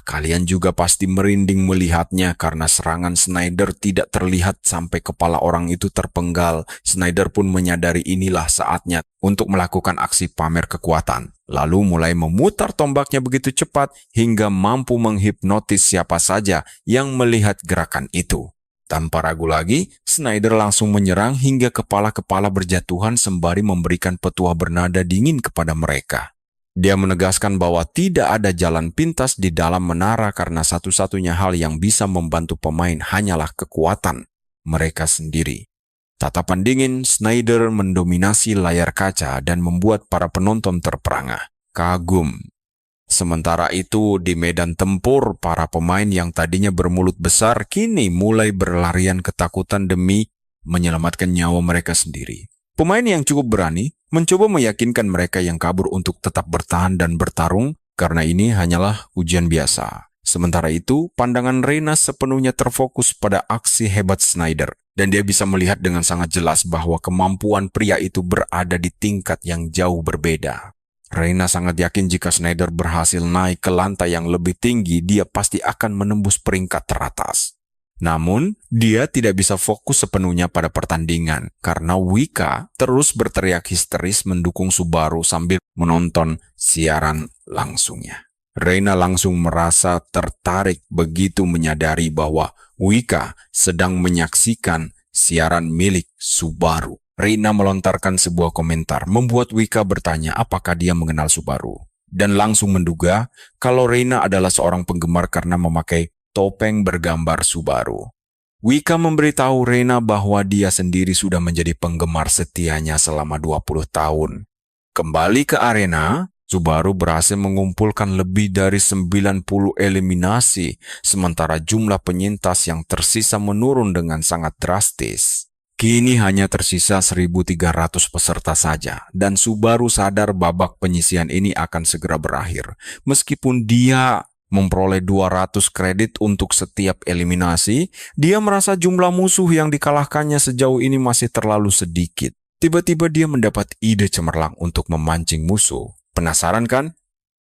kalian juga pasti merinding melihatnya karena serangan Schneider tidak terlihat sampai kepala orang itu terpenggal. Schneider pun menyadari inilah saatnya untuk melakukan aksi pamer kekuatan. Lalu mulai memutar tombaknya begitu cepat hingga mampu menghipnotis siapa saja yang melihat gerakan itu. Tanpa ragu lagi, Schneider langsung menyerang hingga kepala-kepala berjatuhan sembari memberikan petua bernada dingin kepada mereka. Dia menegaskan bahwa tidak ada jalan pintas di dalam menara karena satu-satunya hal yang bisa membantu pemain hanyalah kekuatan mereka sendiri. Tatapan dingin Schneider mendominasi layar kaca dan membuat para penonton terperangah, kagum. Sementara itu, di medan tempur, para pemain yang tadinya bermulut besar kini mulai berlarian ketakutan demi menyelamatkan nyawa mereka sendiri. Pemain yang cukup berani mencoba meyakinkan mereka yang kabur untuk tetap bertahan dan bertarung karena ini hanyalah ujian biasa. Sementara itu, pandangan Reina sepenuhnya terfokus pada aksi hebat Schneider, dan dia bisa melihat dengan sangat jelas bahwa kemampuan pria itu berada di tingkat yang jauh berbeda. Reina sangat yakin jika Schneider berhasil naik ke lantai yang lebih tinggi, dia pasti akan menembus peringkat teratas. Namun, dia tidak bisa fokus sepenuhnya pada pertandingan karena Wika terus berteriak histeris mendukung Subaru sambil menonton siaran langsungnya. Reina langsung merasa tertarik begitu menyadari bahwa Wika sedang menyaksikan siaran milik Subaru. Reina melontarkan sebuah komentar membuat Wika bertanya apakah dia mengenal Subaru. Dan langsung menduga kalau Reina adalah seorang penggemar karena memakai topeng bergambar Subaru. Wika memberitahu Reina bahwa dia sendiri sudah menjadi penggemar setianya selama 20 tahun. Kembali ke arena, Subaru berhasil mengumpulkan lebih dari 90 eliminasi, sementara jumlah penyintas yang tersisa menurun dengan sangat drastis. Kini hanya tersisa 1.300 peserta saja, dan Subaru sadar babak penyisihan ini akan segera berakhir. Meskipun dia memperoleh 200 kredit untuk setiap eliminasi, dia merasa jumlah musuh yang dikalahkannya sejauh ini masih terlalu sedikit. Tiba-tiba dia mendapat ide cemerlang untuk memancing musuh. Penasaran kan?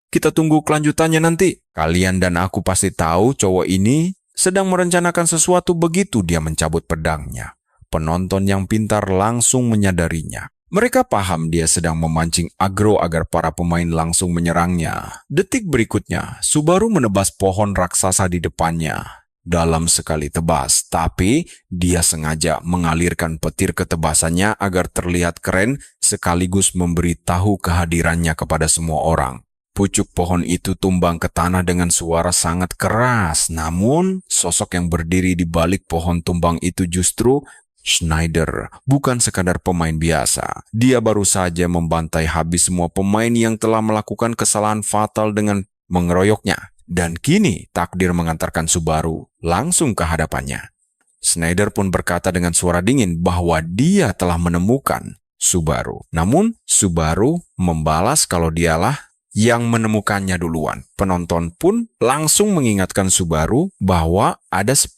Kita tunggu kelanjutannya nanti. Kalian dan aku pasti tahu cowok ini sedang merencanakan sesuatu begitu dia mencabut pedangnya. Penonton yang pintar langsung menyadarinya. Mereka paham dia sedang memancing agro agar para pemain langsung menyerangnya. Detik berikutnya, Subaru menebas pohon raksasa di depannya dalam sekali tebas. Tapi, dia sengaja mengalirkan petir ketebasannya agar terlihat keren sekaligus memberitahu kehadirannya kepada semua orang. Pucuk pohon itu tumbang ke tanah dengan suara sangat keras. Namun, sosok yang berdiri di balik pohon tumbang itu justru Schneider, bukan sekadar pemain biasa. Dia baru saja membantai habis semua pemain yang telah melakukan kesalahan fatal dengan mengeroyoknya. Dan kini takdir mengantarkan Subaru langsung ke hadapannya. Schneider pun berkata dengan suara dingin bahwa dia telah menemukan Subaru. Namun Subaru membalas kalau dialah yang menemukannya duluan. Penonton pun langsung mengingatkan Subaru bahwa ada 10.000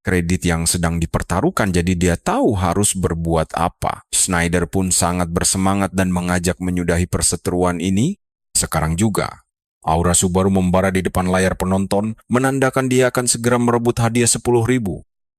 kredit yang sedang dipertaruhkan, jadi dia tahu harus berbuat apa. Schneider pun sangat bersemangat dan mengajak menyudahi perseteruan ini sekarang juga. Aura Subaru membara di depan layar penonton, menandakan dia akan segera merebut hadiah 10.000.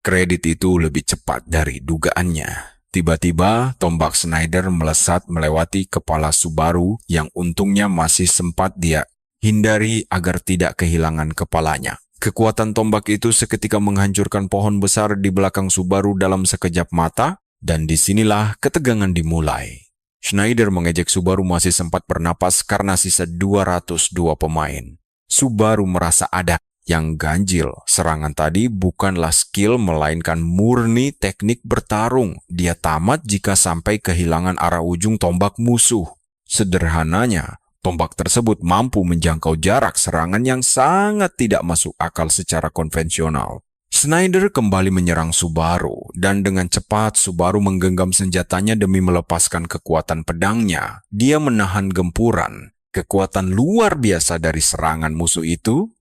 Kredit itu lebih cepat dari dugaannya. Tiba-tiba, tombak Schneider melesat melewati kepala Subaru yang untungnya masih sempat dia hindari agar tidak kehilangan kepalanya. Kekuatan tombak itu seketika menghancurkan pohon besar di belakang Subaru dalam sekejap mata, dan disinilah ketegangan dimulai. Schneider mengejek Subaru masih sempat bernapas karena sisa 202 pemain. Subaru merasa ada yang ganjil. Serangan tadi bukanlah skill melainkan murni teknik bertarung. Dia tamat jika sampai kehilangan arah ujung tombak musuh. Sederhananya, tombak tersebut mampu menjangkau jarak serangan yang sangat tidak masuk akal secara konvensional. Schneider kembali menyerang Subaru, dan dengan cepat Subaru menggenggam senjatanya demi melepaskan kekuatan pedangnya. Dia menahan gempuran, kekuatan luar biasa dari serangan musuh itu,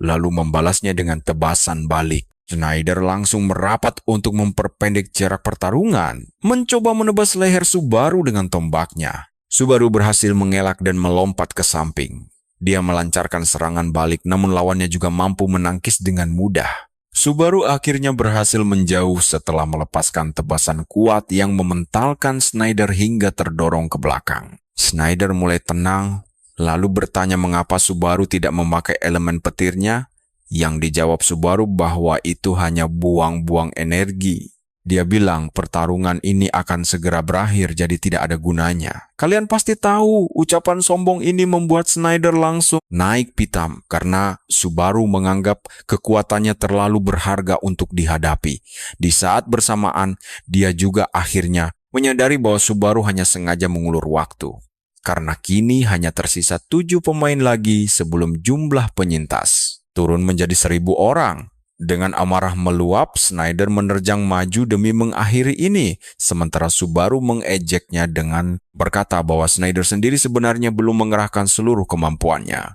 lalu membalasnya dengan tebasan balik. Schneider langsung merapat untuk memperpendek jarak pertarungan, mencoba menebas leher Subaru dengan tombaknya. Subaru berhasil mengelak dan melompat ke samping. Dia melancarkan serangan balik, namun lawannya juga mampu menangkis dengan mudah. Subaru akhirnya berhasil menjauh setelah melepaskan tebasan kuat yang mementalkan Schneider hingga terdorong ke belakang. Schneider mulai tenang, lalu bertanya mengapa Subaru tidak memakai elemen petirnya. Yang dijawab Subaru bahwa itu hanya buang-buang energi. Dia bilang pertarungan ini akan segera berakhir, jadi tidak ada gunanya. Kalian pasti tahu, ucapan sombong ini membuat Schneider langsung naik pitam karena Subaru menganggap kekuatannya terlalu berharga untuk dihadapi. Di saat bersamaan, dia juga akhirnya menyadari bahwa Subaru hanya sengaja mengulur waktu. Karena kini hanya tersisa 7 pemain lagi sebelum jumlah penyintas turun menjadi 1.000 orang. Dengan amarah meluap, Schneider menerjang maju demi mengakhiri ini, sementara Subaru mengejeknya dengan berkata bahwa Schneider sendiri sebenarnya belum mengerahkan seluruh kemampuannya.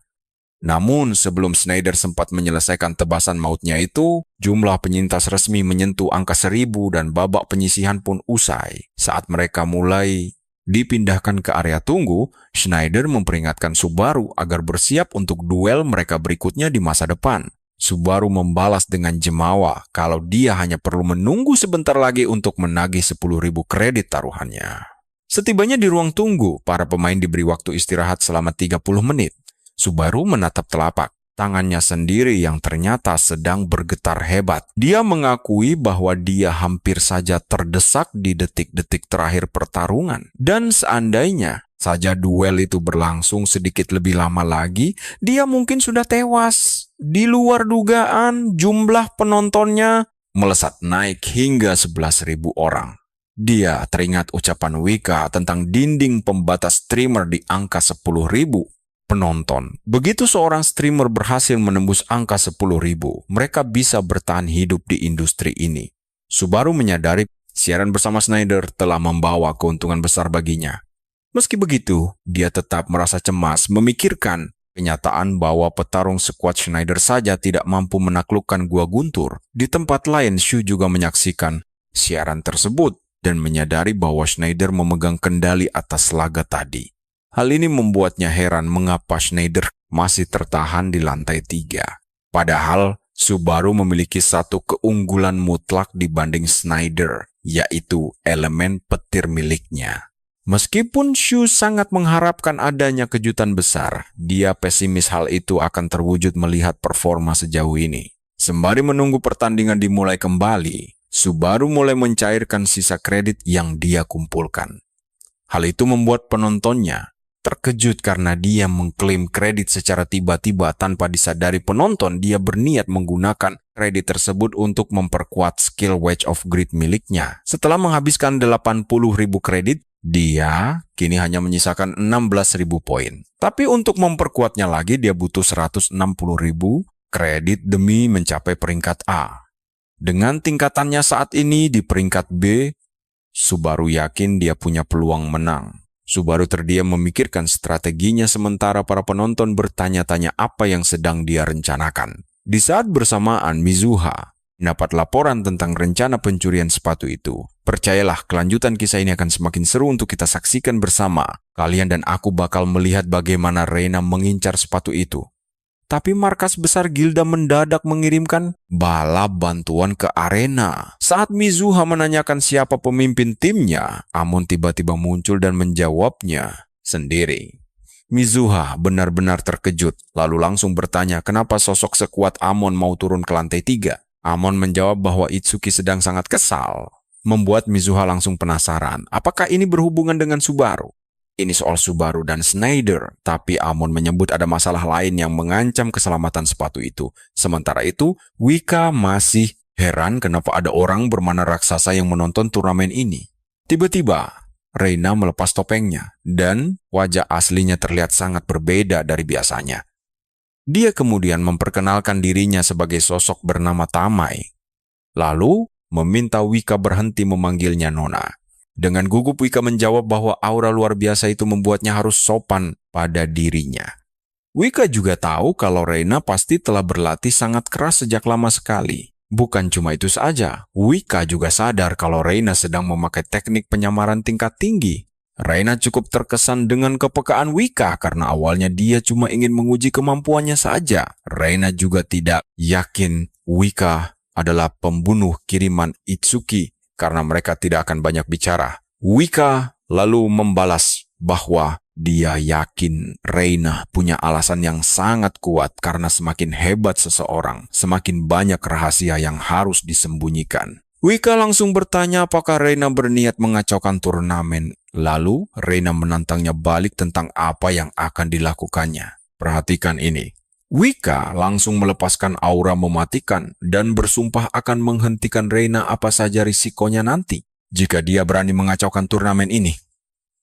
Namun, sebelum Schneider sempat menyelesaikan tebasan mautnya itu, jumlah penyintas resmi menyentuh angka 1.000 dan babak penyisihan pun usai. Saat mereka mulai dipindahkan ke area tunggu, Schneider memperingatkan Subaru agar bersiap untuk duel mereka berikutnya di masa depan. Subaru membalas dengan jemawa kalau dia hanya perlu menunggu sebentar lagi untuk menagih 10.000 kredit taruhannya. Setibanya di ruang tunggu, para pemain diberi waktu istirahat selama 30 menit. Subaru menatap telapak tangannya sendiri yang ternyata sedang bergetar hebat. Dia mengakui bahwa dia hampir saja terdesak di detik-detik terakhir pertarungan. Dan seandainya saja duel itu berlangsung sedikit lebih lama lagi, dia mungkin sudah tewas. Di luar dugaan, jumlah penontonnya melesat naik hingga 11.000 orang. Dia teringat ucapan Wika tentang dinding pembatas streamer di angka 10.000 penonton. Begitu seorang streamer berhasil menembus angka 10.000, mereka bisa bertahan hidup di industri ini. Subaru menyadari siaran bersama Schneider telah membawa keuntungan besar baginya. Meski begitu, dia tetap merasa cemas memikirkan kenyataan bahwa petarung skuad Schneider saja tidak mampu menaklukkan Gua Guntur. Di tempat lain, Shu juga menyaksikan siaran tersebut dan menyadari bahwa Schneider memegang kendali atas laga tadi. Hal ini membuatnya heran mengapa Schneider masih tertahan di lantai 3. Padahal, Subaru memiliki satu keunggulan mutlak dibanding Schneider, yaitu elemen petir miliknya. Meskipun Shu sangat mengharapkan adanya kejutan besar, dia pesimis hal itu akan terwujud melihat performa sejauh ini. Sembari menunggu pertandingan dimulai kembali, Subaru mulai mencairkan sisa kredit yang dia kumpulkan. Hal itu membuat penontonnya terkejut karena dia mengklaim kredit secara tiba-tiba tanpa disadari penonton. Dia berniat menggunakan kredit tersebut untuk memperkuat skill Wedge of Greed miliknya. Setelah menghabiskan 80.000 kredit, dia kini hanya menyisakan 16.000 poin. Tapi untuk memperkuatnya lagi, dia butuh 160.000 kredit demi mencapai peringkat A. Dengan tingkatannya saat ini di peringkat B, Subaru yakin dia punya peluang menang. Subaru terdiam memikirkan strateginya sementara para penonton bertanya-tanya apa yang sedang dia rencanakan. Di saat bersamaan, Mizuha dapat laporan tentang rencana pencurian sepatu itu. Percayalah, kelanjutan kisah ini akan semakin seru untuk kita saksikan bersama. Kalian dan aku bakal melihat bagaimana Reina mengincar sepatu itu. Tapi markas besar Gilda mendadak mengirimkan bala bantuan ke arena. Saat Mizuha menanyakan siapa pemimpin timnya, Amon tiba-tiba muncul dan menjawabnya sendiri. Mizuha benar-benar terkejut, lalu langsung bertanya kenapa sosok sekuat Amon mau turun ke lantai 3. Amon menjawab bahwa Itsuki sedang sangat kesal, membuat Mizuha langsung penasaran. Apakah ini berhubungan dengan Subaru? Ini soal Subaru dan Schneider, tapi Amon menyebut ada masalah lain yang mengancam keselamatan sepatu itu. Sementara itu, Wika masih heran kenapa ada orang bermana raksasa yang menonton turnamen ini. Tiba-tiba, Reina melepas topengnya, dan wajah aslinya terlihat sangat berbeda dari biasanya. Dia kemudian memperkenalkan dirinya sebagai sosok bernama Tamai, lalu meminta Wika berhenti memanggilnya Nona. Dengan gugup Wika menjawab bahwa aura luar biasa itu membuatnya harus sopan pada dirinya. Wika juga tahu kalau Reina pasti telah berlatih sangat keras sejak lama sekali. Bukan cuma itu saja, Wika juga sadar kalau Reina sedang memakai teknik penyamaran tingkat tinggi. Reina cukup terkesan dengan kepekaan Wika karena awalnya dia cuma ingin menguji kemampuannya saja. Reina juga tidak yakin Wika adalah pembunuh kiriman Itsuki karena mereka tidak akan banyak bicara. Wika lalu membalas bahwa dia yakin Reina punya alasan yang sangat kuat karena semakin hebat seseorang, semakin banyak rahasia yang harus disembunyikan. Wika langsung bertanya apakah Reina berniat mengacaukan turnamen. Lalu Reina menantangnya balik tentang apa yang akan dilakukannya. Perhatikan ini. Wika langsung melepaskan aura mematikan dan bersumpah akan menghentikan Reina apa saja risikonya nanti jika dia berani mengacaukan turnamen ini.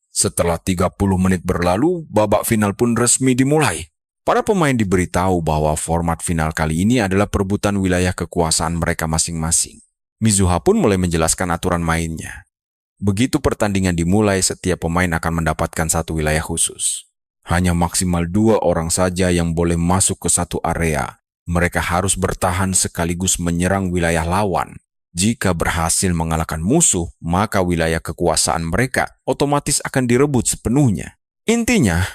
Setelah 30 menit berlalu, babak final pun resmi dimulai. Para pemain diberitahu bahwa format final kali ini adalah perebutan wilayah kekuasaan mereka masing-masing. Mizuha pun mulai menjelaskan aturan mainnya. Begitu pertandingan dimulai, setiap pemain akan mendapatkan satu wilayah khusus. Hanya maksimal 2 orang saja yang boleh masuk ke satu area. Mereka harus bertahan sekaligus menyerang wilayah lawan. Jika berhasil mengalahkan musuh, maka wilayah kekuasaan mereka otomatis akan direbut sepenuhnya. Intinya,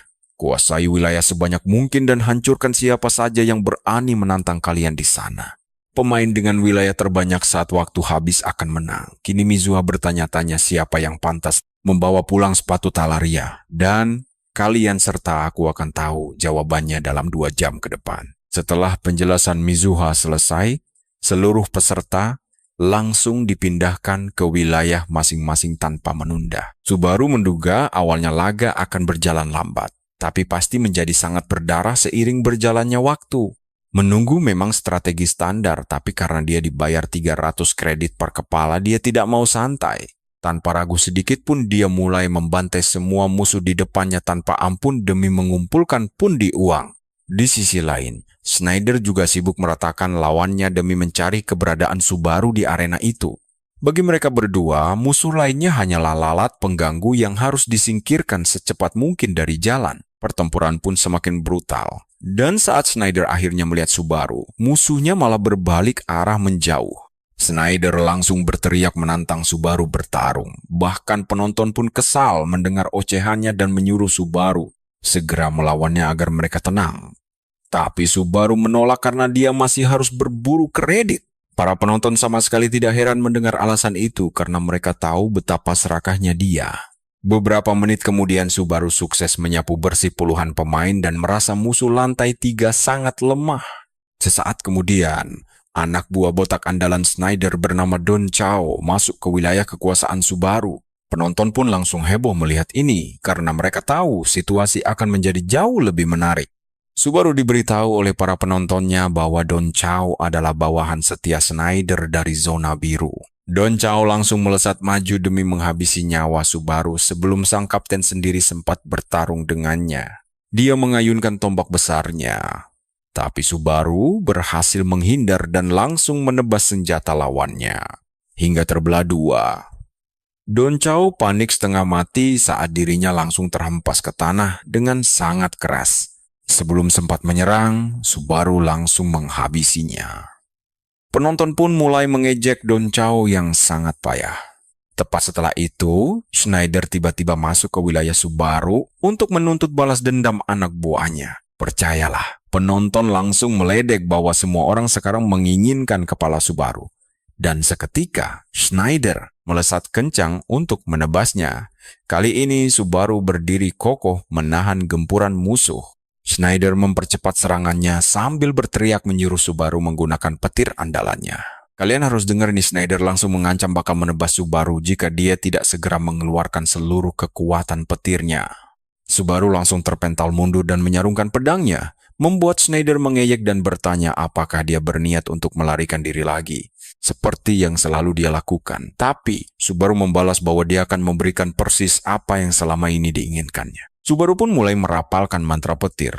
Kuasai wilayah sebanyak mungkin dan hancurkan siapa saja yang berani menantang kalian di sana. Pemain dengan wilayah terbanyak saat waktu habis akan menang. Kini Mizuha bertanya-tanya siapa yang pantas membawa pulang sepatu Talaria. Dan kalian serta aku akan tahu jawabannya dalam 2 jam ke depan. Setelah penjelasan Mizuha selesai, seluruh peserta langsung dipindahkan ke wilayah masing-masing tanpa menunda. Subaru menduga awalnya laga akan berjalan lambat, tapi pasti menjadi sangat berdarah seiring berjalannya waktu. Menunggu memang strategi standar, tapi karena dia dibayar 300 kredit per kepala, dia tidak mau santai. Tanpa ragu sedikit pun dia mulai membantai semua musuh di depannya tanpa ampun demi mengumpulkan pundi uang. Di sisi lain, Schneider juga sibuk meratakan lawannya demi mencari keberadaan Subaru di arena itu. Bagi mereka berdua, musuh lainnya hanyalah lalat pengganggu yang harus disingkirkan secepat mungkin dari jalan. Pertempuran pun semakin brutal. Dan saat Schneider akhirnya melihat Subaru, musuhnya malah berbalik arah menjauh. Schneider langsung berteriak menantang Subaru bertarung. Bahkan penonton pun kesal mendengar ocehannya dan menyuruh Subaru segera melawannya agar mereka tenang. Tapi Subaru menolak karena dia masih harus berburu kredit. Para penonton sama sekali tidak heran mendengar alasan itu karena mereka tahu betapa serakahnya dia. Beberapa menit kemudian Subaru sukses menyapu bersih puluhan pemain dan merasa musuh lantai 3 sangat lemah. Sesaat kemudian, anak buah botak andalan Schneider bernama Don Chow masuk ke wilayah kekuasaan Subaru. Penonton pun langsung heboh melihat ini karena mereka tahu situasi akan menjadi jauh lebih menarik. Subaru diberitahu oleh para penontonnya bahwa Don Chow adalah bawahan setia Schneider dari zona biru. Don Chow langsung melesat maju demi menghabisi nyawa Subaru sebelum sang kapten sendiri sempat bertarung dengannya. Dia mengayunkan tombak besarnya, tapi Subaru berhasil menghindar dan langsung menebas senjata lawannya, hingga terbelah 2. Don Chow panik setengah mati saat dirinya langsung terhempas ke tanah dengan sangat keras. Sebelum sempat menyerang, Subaru langsung menghabisinya. Penonton pun mulai mengejek Don Chow yang sangat payah. Tepat setelah itu, Schneider tiba-tiba masuk ke wilayah Subaru untuk menuntut balas dendam anak buahnya. Percayalah, penonton langsung meledek bahwa semua orang sekarang menginginkan kepala Subaru. Dan seketika, Schneider melesat kencang untuk menebasnya. Kali ini Subaru berdiri kokoh menahan gempuran musuh. Schneider mempercepat serangannya sambil berteriak menyuruh Subaru menggunakan petir andalannya. Kalian harus dengar nih, Schneider langsung mengancam bakal menebas Subaru jika dia tidak segera mengeluarkan seluruh kekuatan petirnya. Subaru langsung terpental mundur dan menyarungkan pedangnya, membuat Schneider mengejek dan bertanya apakah dia berniat untuk melarikan diri lagi, seperti yang selalu dia lakukan. Tapi Subaru membalas bahwa dia akan memberikan persis apa yang selama ini diinginkannya. Subaru pun mulai merapalkan mantra petir,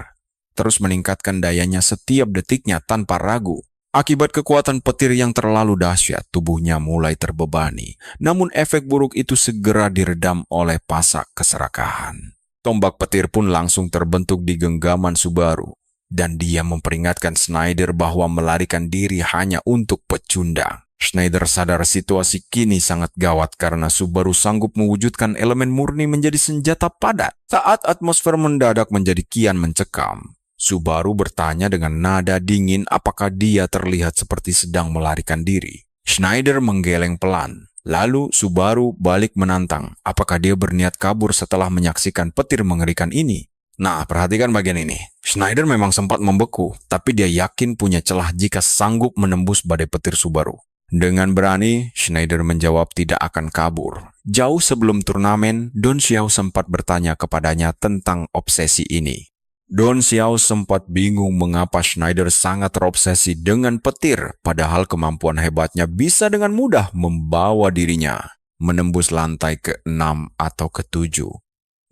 terus meningkatkan dayanya setiap detiknya tanpa ragu. Akibat kekuatan petir yang terlalu dahsyat, tubuhnya mulai terbebani. Namun efek buruk itu segera diredam oleh pasak keserakahan. Tombak petir pun langsung terbentuk di genggaman Subaru, dan dia memperingatkan Schneider bahwa melarikan diri hanya untuk pecundang. Schneider sadar situasi kini sangat gawat karena Subaru sanggup mewujudkan elemen murni menjadi senjata padat. Saat atmosfer mendadak menjadi kian mencekam, Subaru bertanya dengan nada dingin apakah dia terlihat seperti sedang melarikan diri. Schneider menggeleng pelan. Lalu Subaru balik menantang apakah dia berniat kabur setelah menyaksikan petir mengerikan ini. Nah, perhatikan bagian ini. Schneider memang sempat membeku, tapi dia yakin punya celah jika sanggup menembus badai petir Subaru. Dengan berani, Schneider menjawab tidak akan kabur. Jauh sebelum turnamen, Don Xiao sempat bertanya kepadanya tentang obsesi ini. Don Xiao sempat bingung mengapa Schneider sangat terobsesi dengan petir, padahal kemampuan hebatnya bisa dengan mudah membawa dirinya menembus lantai ke-6 atau ke-7.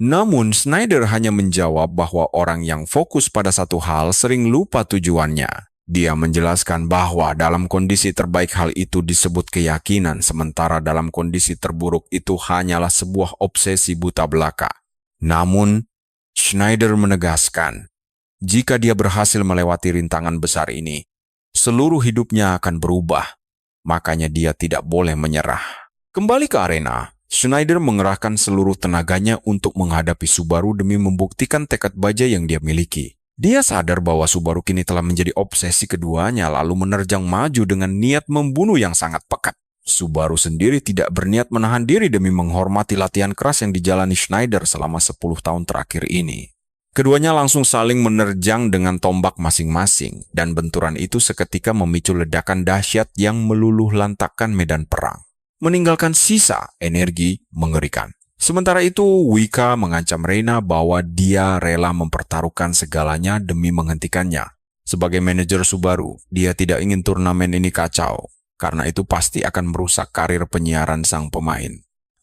Namun, Schneider hanya menjawab bahwa orang yang fokus pada satu hal sering lupa tujuannya. Dia menjelaskan bahwa dalam kondisi terbaik hal itu disebut keyakinan, sementara dalam kondisi terburuk itu hanyalah sebuah obsesi buta belaka. Namun, Schneider menegaskan, jika dia berhasil melewati rintangan besar ini, seluruh hidupnya akan berubah. Makanya dia tidak boleh menyerah. Kembali ke arena, Schneider mengerahkan seluruh tenaganya untuk menghadapi Subaru demi membuktikan tekad baja yang dia miliki. Dia sadar bahwa Subaru kini telah menjadi obsesi keduanya lalu menerjang maju dengan niat membunuh yang sangat pekat. Subaru sendiri tidak berniat menahan diri demi menghormati latihan keras yang dijalani Schneider selama 10 tahun terakhir ini. Keduanya langsung saling menerjang dengan tombak masing-masing, dan benturan itu seketika memicu ledakan dahsyat yang meluluh lantakkan medan perang, meninggalkan sisa energi mengerikan. Sementara itu, Wika mengancam Reina bahwa dia rela mempertaruhkan segalanya demi menghentikannya. Sebagai manajer Subaru, dia tidak ingin turnamen ini kacau, karena itu pasti akan merusak karir penyiaran sang pemain.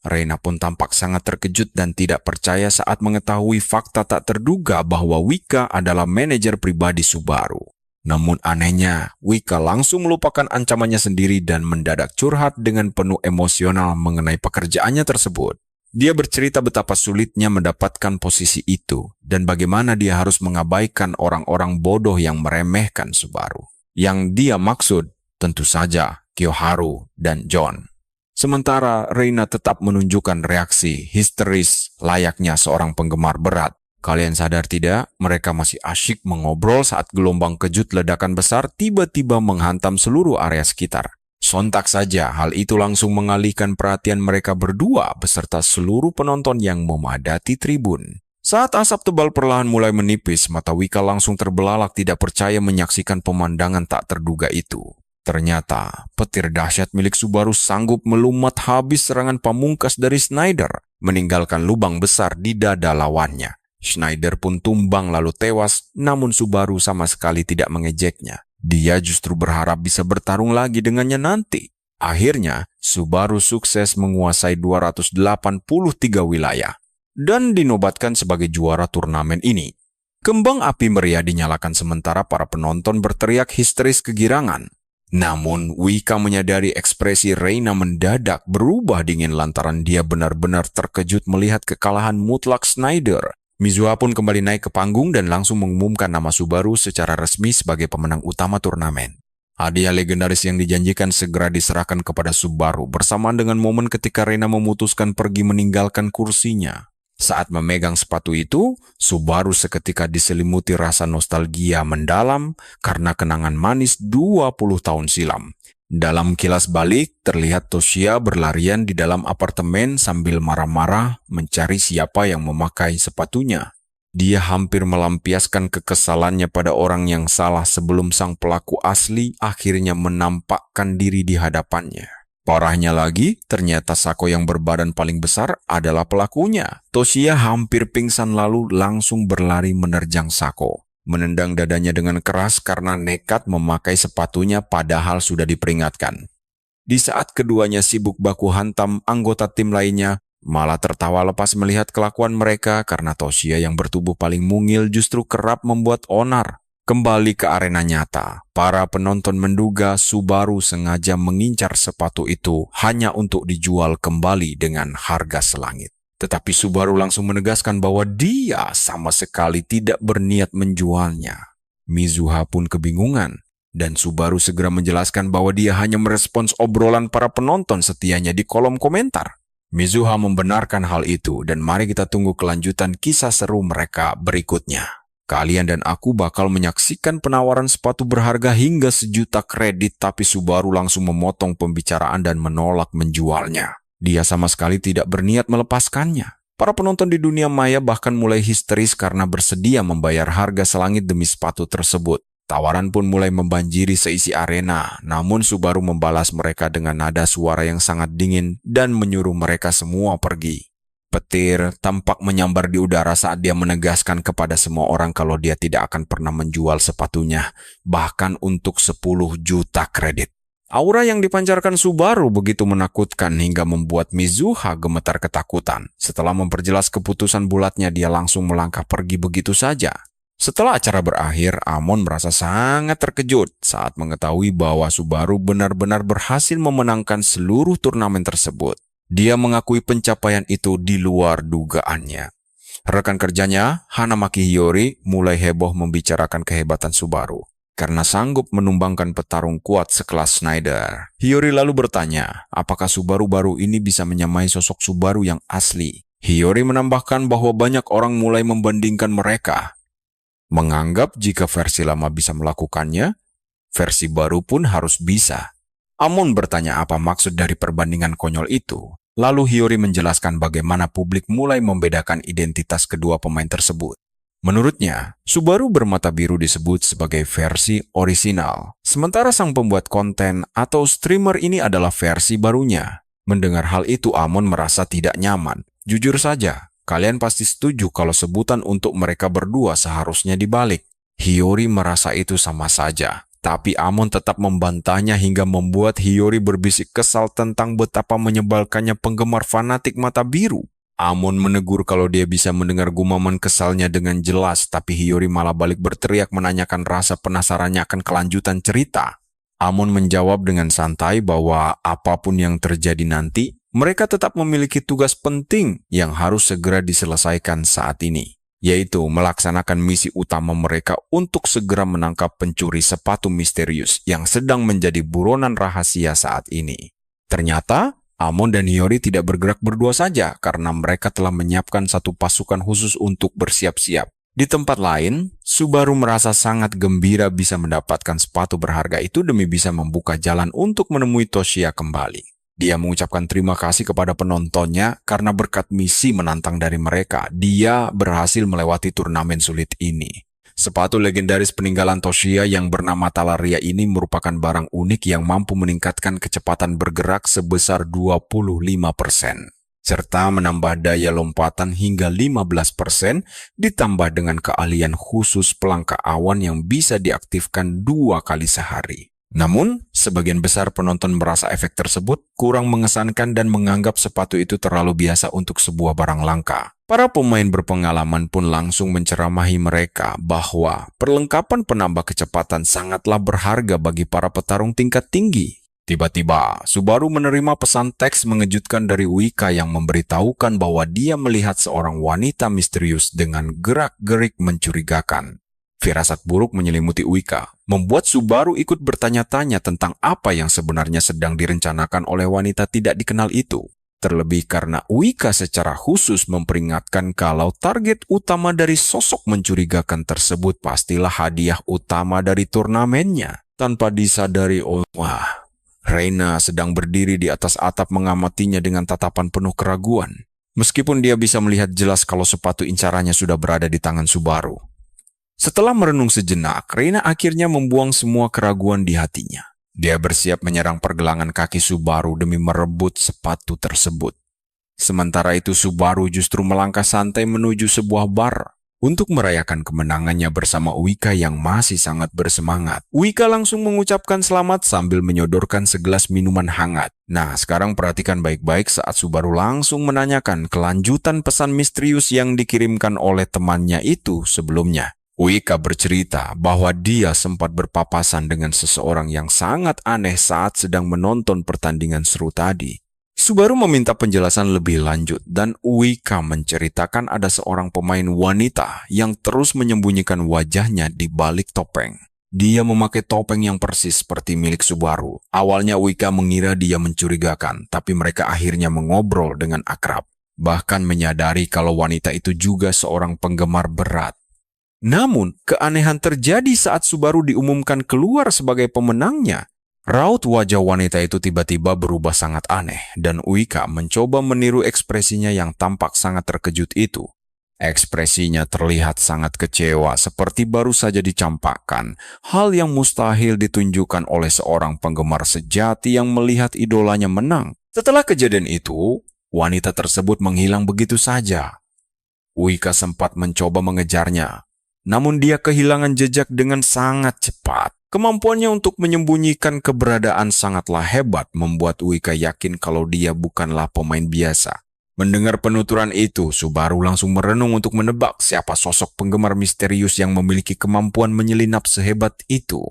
Reina pun tampak sangat terkejut dan tidak percaya saat mengetahui fakta tak terduga bahwa Wika adalah manajer pribadi Subaru. Namun anehnya, Wika langsung melupakan ancamannya sendiri dan mendadak curhat dengan penuh emosional mengenai pekerjaannya tersebut. Dia bercerita betapa sulitnya mendapatkan posisi itu dan bagaimana dia harus mengabaikan orang-orang bodoh yang meremehkan Subaru. Yang dia maksud tentu saja Kiyoharu dan John. Sementara Reina tetap menunjukkan reaksi histeris layaknya seorang penggemar berat. Kalian sadar tidak, mereka masih asyik mengobrol saat gelombang kejut ledakan besar tiba-tiba menghantam seluruh area sekitar. Sontak saja, hal itu langsung mengalihkan perhatian mereka berdua beserta seluruh penonton yang memadati tribun. Saat asap tebal perlahan mulai menipis, mata Wika langsung terbelalak tidak percaya menyaksikan pemandangan tak terduga itu. Ternyata, petir dahsyat milik Subaru sanggup melumat habis serangan pamungkas dari Schneider, meninggalkan lubang besar di dada lawannya. Schneider pun tumbang lalu tewas, namun Subaru sama sekali tidak mengejeknya. Dia justru berharap bisa bertarung lagi dengannya nanti. Akhirnya, Subaru sukses menguasai 283 wilayah dan dinobatkan sebagai juara turnamen ini. Kembang api meriah dinyalakan sementara para penonton berteriak histeris kegirangan. Namun, Wika menyadari ekspresi Reina mendadak berubah dingin lantaran dia benar-benar terkejut melihat kekalahan mutlak Schneider. Mizuha pun kembali naik ke panggung dan langsung mengumumkan nama Subaru secara resmi sebagai pemenang utama turnamen. Hadiah legendaris yang dijanjikan segera diserahkan kepada Subaru bersamaan dengan momen ketika Reina memutuskan pergi meninggalkan kursinya. Saat memegang sepatu itu, Subaru seketika diselimuti rasa nostalgia mendalam karena kenangan manis 20 tahun silam. Dalam kilas balik, terlihat Toshiya berlarian di dalam apartemen sambil marah-marah mencari siapa yang memakai sepatunya. Dia hampir melampiaskan kekesalannya pada orang yang salah sebelum sang pelaku asli akhirnya menampakkan diri di hadapannya. Parahnya lagi, ternyata Sako yang berbadan paling besar adalah pelakunya. Toshiya hampir pingsan lalu langsung berlari menerjang Sako, menendang dadanya dengan keras karena nekat memakai sepatunya padahal sudah diperingatkan. Di saat keduanya sibuk baku hantam anggota tim lainnya, malah tertawa lepas melihat kelakuan mereka karena Toshiya yang bertubuh paling mungil justru kerap membuat onar. Kembali ke arena nyata, para penonton menduga Subaru sengaja mengincar sepatu itu hanya untuk dijual kembali dengan harga selangit. Tetapi Subaru langsung menegaskan bahwa dia sama sekali tidak berniat menjualnya. Mizuha pun kebingungan, dan Subaru segera menjelaskan bahwa dia hanya merespons obrolan para penonton setianya di kolom komentar. Mizuha membenarkan hal itu, dan mari kita tunggu kelanjutan kisah seru mereka berikutnya. Kalian dan aku bakal menyaksikan penawaran sepatu berharga hingga 1 juta kredit, tapi Subaru langsung memotong pembicaraan dan menolak menjualnya. Dia sama sekali tidak berniat melepaskannya. Para penonton di dunia maya bahkan mulai histeris karena bersedia membayar harga selangit demi sepatu tersebut. Tawaran pun mulai membanjiri seisi arena, namun Subaru membalas mereka dengan nada suara yang sangat dingin dan menyuruh mereka semua pergi. Petir tampak menyambar di udara saat dia menegaskan kepada semua orang kalau dia tidak akan pernah menjual sepatunya, bahkan untuk 10 juta kredit. Aura yang dipancarkan Subaru begitu menakutkan hingga membuat Mizuha gemetar ketakutan. Setelah memperjelas keputusan bulatnya, dia langsung melangkah pergi begitu saja. Setelah acara berakhir, Amon merasa sangat terkejut saat mengetahui bahwa Subaru benar-benar berhasil memenangkan seluruh turnamen tersebut. Dia mengakui pencapaian itu di luar dugaannya. Rekan kerjanya, Hanamaki Hiyori, mulai heboh membicarakan kehebatan Subaru. karena sanggup menumbangkan petarung kuat sekelas Schneider. Hiyori lalu bertanya, apakah Subaru baru ini bisa menyamai sosok Subaru yang asli? Hiyori menambahkan bahwa banyak orang mulai membandingkan mereka, menganggap jika versi lama bisa melakukannya, versi baru pun harus bisa. Amon bertanya apa maksud dari perbandingan konyol itu. Lalu Hiyori menjelaskan bagaimana publik mulai membedakan identitas kedua pemain tersebut. Menurutnya, Subaru bermata biru disebut sebagai versi orisinal, sementara sang pembuat konten atau streamer ini adalah versi barunya. Mendengar hal itu, Amon merasa tidak nyaman. Jujur saja, kalian pasti setuju kalau sebutan untuk mereka berdua seharusnya dibalik. Hiyori merasa itu sama saja, tapi Amon tetap membantahnya hingga membuat Hiyori berbisik kesal tentang betapa menyebalkannya penggemar fanatik mata biru. Amon menegur kalau dia bisa mendengar gumaman kesalnya dengan jelas, tapi Hiyori malah balik berteriak menanyakan rasa penasarannya akan kelanjutan cerita. Amon menjawab dengan santai bahwa apapun yang terjadi nanti, mereka tetap memiliki tugas penting yang harus segera diselesaikan saat ini, yaitu melaksanakan misi utama mereka untuk segera menangkap pencuri sepatu misterius yang sedang menjadi buronan rahasia saat ini. Ternyata, Amon dan Hiyori tidak bergerak berdua saja karena mereka telah menyiapkan satu pasukan khusus untuk bersiap-siap. Di tempat lain, Subaru merasa sangat gembira bisa mendapatkan sepatu berharga itu demi bisa membuka jalan untuk menemui Toshiya kembali. Dia mengucapkan terima kasih kepada penontonnya karena berkat misi menantang dari mereka, dia berhasil melewati turnamen sulit ini. Sepatu legendaris peninggalan Toshiya yang bernama Talaria ini merupakan barang unik yang mampu meningkatkan kecepatan bergerak sebesar 25%, serta menambah daya lompatan hingga 15%, ditambah dengan keahlian khusus pelangka awan yang bisa diaktifkan 2 kali sehari. Namun, sebagian besar penonton merasa efek tersebut kurang mengesankan dan menganggap sepatu itu terlalu biasa untuk sebuah barang langka. Para pemain berpengalaman pun langsung menceramahi mereka bahwa perlengkapan penambah kecepatan sangatlah berharga bagi para petarung tingkat tinggi. Tiba-tiba, Subaru menerima pesan teks mengejutkan dari Uika yang memberitahukan bahwa dia melihat seorang wanita misterius dengan gerak-gerik mencurigakan. Firasat buruk menyelimuti Uika, membuat Subaru ikut bertanya-tanya tentang apa yang sebenarnya sedang direncanakan oleh wanita tidak dikenal itu. Terlebih karena Uika secara khusus memperingatkan kalau target utama dari sosok mencurigakan tersebut pastilah hadiah utama dari turnamennya. Tanpa disadari, Reina sedang berdiri di atas atap mengamatinya dengan tatapan penuh keraguan. Meskipun dia bisa melihat jelas kalau sepatu incarannya sudah berada di tangan Subaru. Setelah merenung sejenak, Reina akhirnya membuang semua keraguan di hatinya. Dia bersiap menyerang pergelangan kaki Subaru demi merebut sepatu tersebut. Sementara itu Subaru justru melangkah santai menuju sebuah bar untuk merayakan kemenangannya bersama Uika yang masih sangat bersemangat. Uika langsung mengucapkan selamat sambil menyodorkan segelas minuman hangat. Nah, sekarang perhatikan baik-baik saat Subaru langsung menanyakan kelanjutan pesan misterius yang dikirimkan oleh temannya itu sebelumnya. Uika bercerita bahwa dia sempat berpapasan dengan seseorang yang sangat aneh saat sedang menonton pertandingan seru tadi. Subaru meminta penjelasan lebih lanjut dan Uika menceritakan ada seorang pemain wanita yang terus menyembunyikan wajahnya di balik topeng. Dia memakai topeng yang persis seperti milik Subaru. Awalnya Uika mengira dia mencurigakan, tapi mereka akhirnya mengobrol dengan akrab. Bahkan menyadari kalau wanita itu juga seorang penggemar berat. Namun, keanehan terjadi saat Subaru diumumkan keluar sebagai pemenangnya. Raut wajah wanita itu tiba-tiba berubah sangat aneh, dan Uika mencoba meniru ekspresinya yang tampak sangat terkejut itu. Ekspresinya terlihat sangat kecewa, seperti baru saja dicampakkan, hal yang mustahil ditunjukkan oleh seorang penggemar sejati yang melihat idolanya menang. Setelah kejadian itu, wanita tersebut menghilang begitu saja. Uika sempat mencoba mengejarnya. Namun dia kehilangan jejak dengan sangat cepat. Kemampuannya untuk menyembunyikan keberadaan sangatlah hebat membuat Uika yakin kalau dia bukanlah pemain biasa. Mendengar penuturan itu, Subaru langsung merenung untuk menebak siapa sosok penggemar misterius yang memiliki kemampuan menyelinap sehebat itu.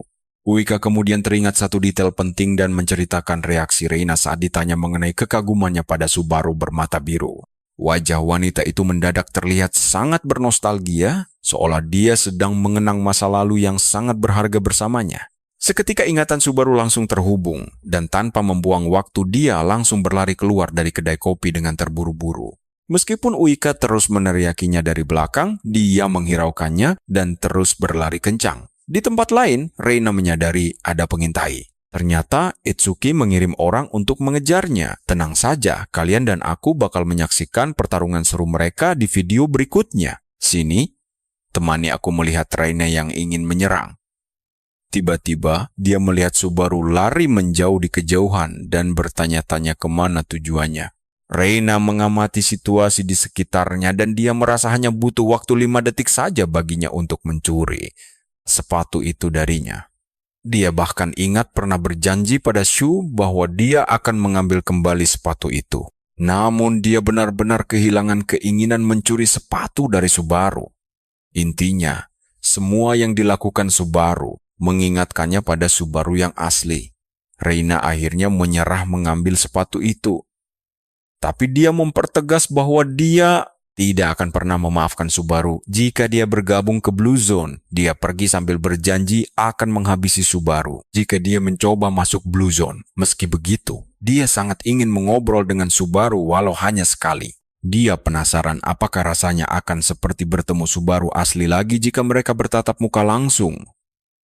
Uika kemudian teringat satu detail penting dan menceritakan reaksi Reina saat ditanya mengenai kekagumannya pada Subaru bermata biru. Wajah wanita itu mendadak terlihat sangat bernostalgia, seolah dia sedang mengenang masa lalu yang sangat berharga bersamanya. Seketika ingatan Subaru langsung terhubung, dan tanpa membuang waktu dia langsung berlari keluar dari kedai kopi dengan terburu-buru. Meskipun Uika terus meneriakinya dari belakang, dia menghiraukannya dan terus berlari kencang. Di tempat lain, Reina menyadari ada pengintai. Ternyata Itsuki mengirim orang untuk mengejarnya. Tenang saja, kalian dan aku bakal menyaksikan pertarungan seru mereka di video berikutnya. Sini, temani aku melihat Reina yang ingin menyerang. Tiba-tiba, dia melihat Subaru lari menjauh di kejauhan dan bertanya-tanya kemana tujuannya. Reina mengamati situasi di sekitarnya dan dia merasa hanya butuh waktu 5 detik saja baginya untuk mencuri sepatu itu darinya. Dia bahkan ingat pernah berjanji pada Shu bahwa dia akan mengambil kembali sepatu itu. Namun dia benar-benar kehilangan keinginan mencuri sepatu dari Subaru. Intinya, semua yang dilakukan Subaru mengingatkannya pada Subaru yang asli. Reina akhirnya menyerah mengambil sepatu itu. Tapi dia mempertegas bahwa dia tidak akan pernah memaafkan Subaru jika dia bergabung ke Blue Zone. Dia pergi sambil berjanji akan menghabisi Subaru jika dia mencoba masuk Blue Zone. Meski begitu, dia sangat ingin mengobrol dengan Subaru walau hanya sekali. Dia penasaran apakah rasanya akan seperti bertemu Subaru asli lagi jika mereka bertatap muka langsung.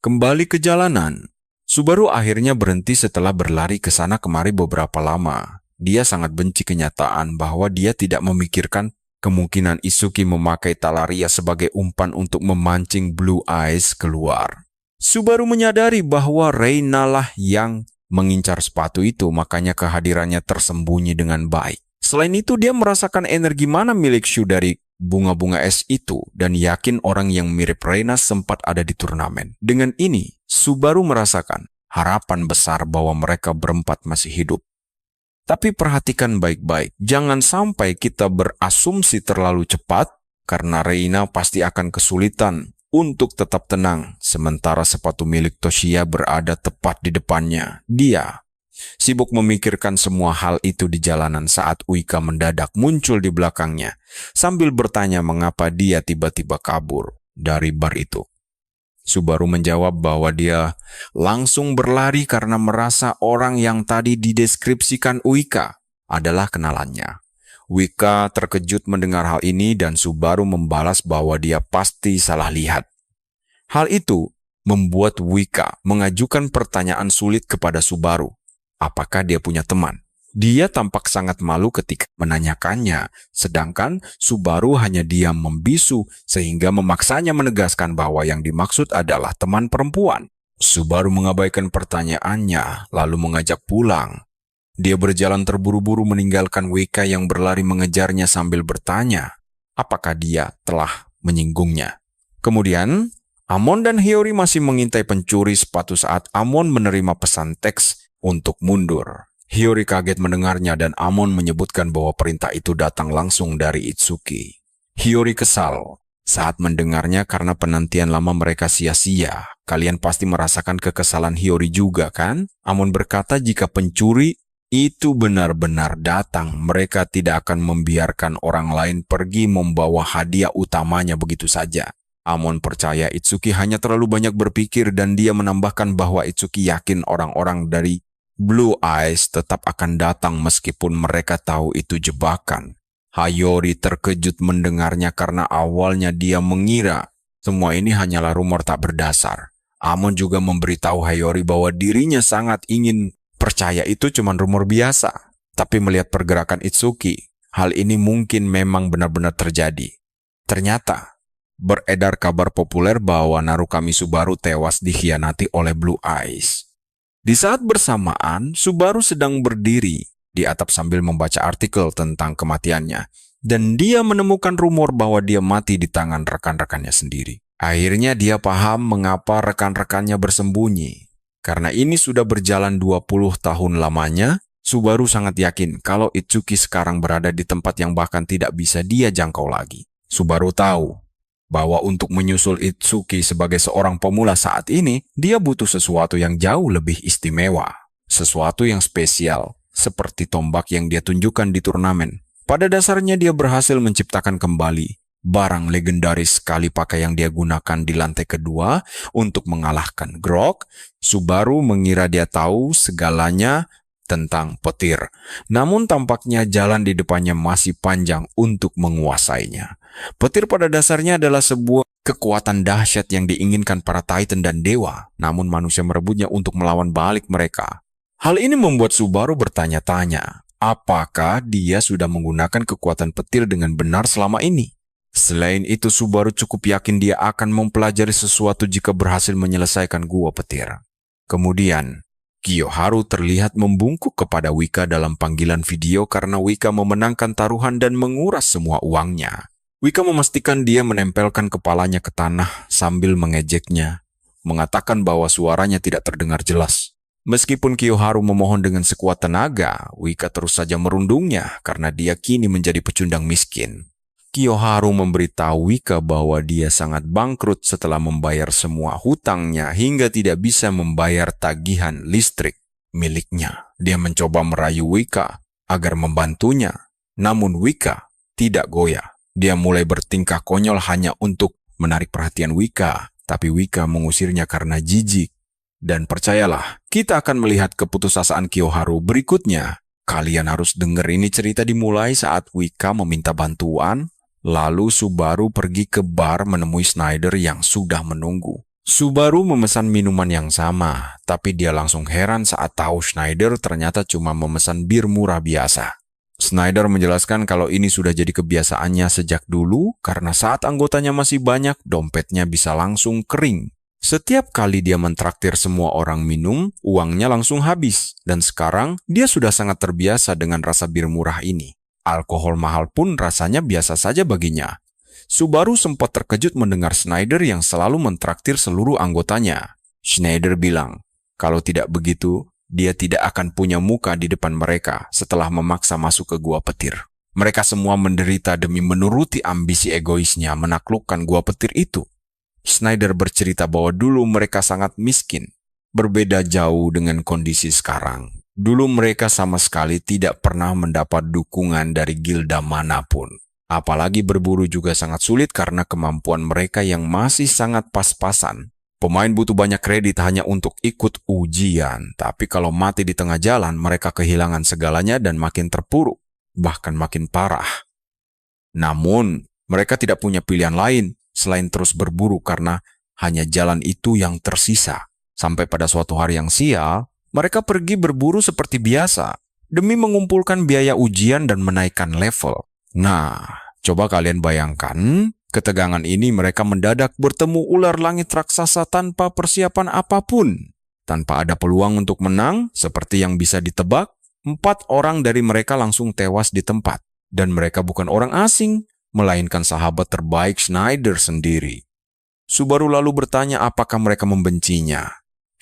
Kembali ke jalanan, Subaru akhirnya berhenti setelah berlari ke sana kemari beberapa lama. Dia sangat benci kenyataan bahwa dia tidak memikirkan kemungkinan Itsuki memakai Talaria sebagai umpan untuk memancing Blue Eyes keluar. Subaru menyadari bahwa Reina lah yang mengincar sepatu itu, makanya kehadirannya tersembunyi dengan baik. Selain itu, dia merasakan energi mana milik Shu dari bunga-bunga es itu dan yakin orang yang mirip Reina sempat ada di turnamen. Dengan ini, Subaru merasakan harapan besar bahwa mereka berempat masih hidup. Tapi perhatikan baik-baik, jangan sampai kita berasumsi terlalu cepat, karena Reina pasti akan kesulitan untuk tetap tenang, sementara sepatu milik Toshiya berada tepat di depannya. Dia sibuk memikirkan semua hal itu di jalanan saat Uika mendadak muncul di belakangnya, sambil bertanya mengapa dia tiba-tiba kabur dari bar itu. Subaru menjawab bahwa dia langsung berlari karena merasa orang yang tadi dideskripsikan Uika adalah kenalannya. Uika terkejut mendengar hal ini dan Subaru membalas bahwa dia pasti salah lihat. Hal itu membuat Uika mengajukan pertanyaan sulit kepada Subaru. Apakah dia punya teman? Dia tampak sangat malu ketika menanyakannya, sedangkan Subaru hanya diam membisu sehingga memaksanya menegaskan bahwa yang dimaksud adalah teman perempuan. Subaru mengabaikan pertanyaannya, lalu mengajak pulang. Dia berjalan terburu-buru meninggalkan Uika yang berlari mengejarnya sambil bertanya, apakah dia telah menyinggungnya. Kemudian, Amon dan Hiyori masih mengintai pencuri sepatu saat Amon menerima pesan teks untuk mundur. Hiyori kaget mendengarnya dan Amon menyebutkan bahwa perintah itu datang langsung dari Itsuki. Hiyori kesal saat mendengarnya karena penantian lama mereka sia-sia. Kalian pasti merasakan kekesalan Hiyori juga kan? Amon berkata jika pencuri itu benar-benar datang, mereka tidak akan membiarkan orang lain pergi membawa hadiah utamanya begitu saja. Amon percaya Itsuki hanya terlalu banyak berpikir dan dia menambahkan bahwa Itsuki yakin orang-orang dari Blue Eyes tetap akan datang meskipun mereka tahu itu jebakan. Hiyori terkejut mendengarnya karena awalnya dia mengira semua ini hanyalah rumor tak berdasar. Amon juga memberitahu Hiyori bahwa dirinya sangat ingin percaya itu cuma rumor biasa. Tapi melihat pergerakan Itsuki, hal ini mungkin memang benar-benar terjadi. Ternyata, beredar kabar populer bahwa Narukami Subaru tewas dikhianati oleh Blue Eyes. Di saat bersamaan, Subaru sedang berdiri di atap sambil membaca artikel tentang kematiannya, dan dia menemukan rumor bahwa dia mati di tangan rekan-rekannya sendiri. Akhirnya dia paham mengapa rekan-rekannya bersembunyi. Karena ini sudah berjalan 20 tahun lamanya, Subaru sangat yakin kalau Itsuki sekarang berada di tempat yang bahkan tidak bisa dia jangkau lagi. Subaru tahu bahwa untuk menyusul Itsuki sebagai seorang pemula saat ini, dia butuh sesuatu yang jauh lebih istimewa. Sesuatu yang spesial, seperti tombak yang dia tunjukkan di turnamen. Pada dasarnya dia berhasil menciptakan kembali barang legendaris sekali pakai yang dia gunakan di lantai kedua untuk mengalahkan Grog. Subaru mengira dia tahu segalanya tentang petir. Namun tampaknya jalan di depannya masih panjang untuk menguasainya. Petir pada dasarnya adalah sebuah kekuatan dahsyat yang diinginkan para Titan dan dewa, namun manusia merebutnya untuk melawan balik mereka. Hal ini membuat Subaru bertanya-tanya, apakah dia sudah menggunakan kekuatan petir dengan benar selama ini? Selain itu, Subaru cukup yakin dia akan mempelajari sesuatu jika berhasil menyelesaikan gua petir. Kemudian, Kiyoharu terlihat membungkuk kepada Wika dalam panggilan video karena Wika memenangkan taruhan dan menguras semua uangnya. Wika memastikan dia menempelkan kepalanya ke tanah sambil mengejeknya, mengatakan bahwa suaranya tidak terdengar jelas. Meskipun Kiyoharu memohon dengan sekuat tenaga, Wika terus saja merundungnya karena dia kini menjadi pecundang miskin. Kiyoharu memberitahu Wika bahwa dia sangat bangkrut setelah membayar semua hutangnya hingga tidak bisa membayar tagihan listrik miliknya. Dia mencoba merayu Wika agar membantunya, namun Wika tidak goyah. Dia mulai bertingkah konyol hanya untuk menarik perhatian Wika, tapi Wika mengusirnya karena jijik. Dan percayalah, kita akan melihat keputusasaan Kiyoharu berikutnya. Kalian harus dengar ini cerita dimulai saat Wika meminta bantuan. Lalu Subaru pergi ke bar menemui Schneider yang sudah menunggu. Subaru memesan minuman yang sama, tapi dia langsung heran saat tahu Schneider ternyata cuma memesan bir murah biasa. Schneider menjelaskan kalau ini sudah jadi kebiasaannya sejak dulu, karena saat anggotanya masih banyak, dompetnya bisa langsung kering. Setiap kali dia mentraktir semua orang minum, uangnya langsung habis. Dan sekarang, dia sudah sangat terbiasa dengan rasa bir murah ini. Alkohol mahal pun rasanya biasa saja baginya. Subaru sempat terkejut mendengar Schneider yang selalu mentraktir seluruh anggotanya. Schneider bilang, kalau tidak begitu, dia tidak akan punya muka di depan mereka setelah memaksa masuk ke gua petir. Mereka semua menderita demi menuruti ambisi egoisnya menaklukkan gua petir itu. Schneider bercerita bahwa dulu mereka sangat miskin, berbeda jauh dengan kondisi sekarang. Dulu mereka sama sekali tidak pernah mendapat dukungan dari gilda manapun. Apalagi berburu juga sangat sulit karena kemampuan mereka yang masih sangat pas-pasan. Pemain butuh banyak kredit hanya untuk ikut ujian, tapi kalau mati di tengah jalan, mereka kehilangan segalanya dan makin terpuruk, bahkan makin parah. Namun, mereka tidak punya pilihan lain selain terus berburu karena hanya jalan itu yang tersisa. Sampai pada suatu hari yang sial, mereka pergi berburu seperti biasa, demi mengumpulkan biaya ujian dan menaikkan level. Nah, coba kalian bayangkan, ketegangan ini mereka mendadak bertemu ular langit raksasa tanpa persiapan apapun. Tanpa ada peluang untuk menang, seperti yang bisa ditebak, 4 orang dari mereka langsung tewas di tempat. Dan mereka bukan orang asing, melainkan sahabat terbaik Schneider sendiri. Subaru lalu bertanya apakah mereka membencinya.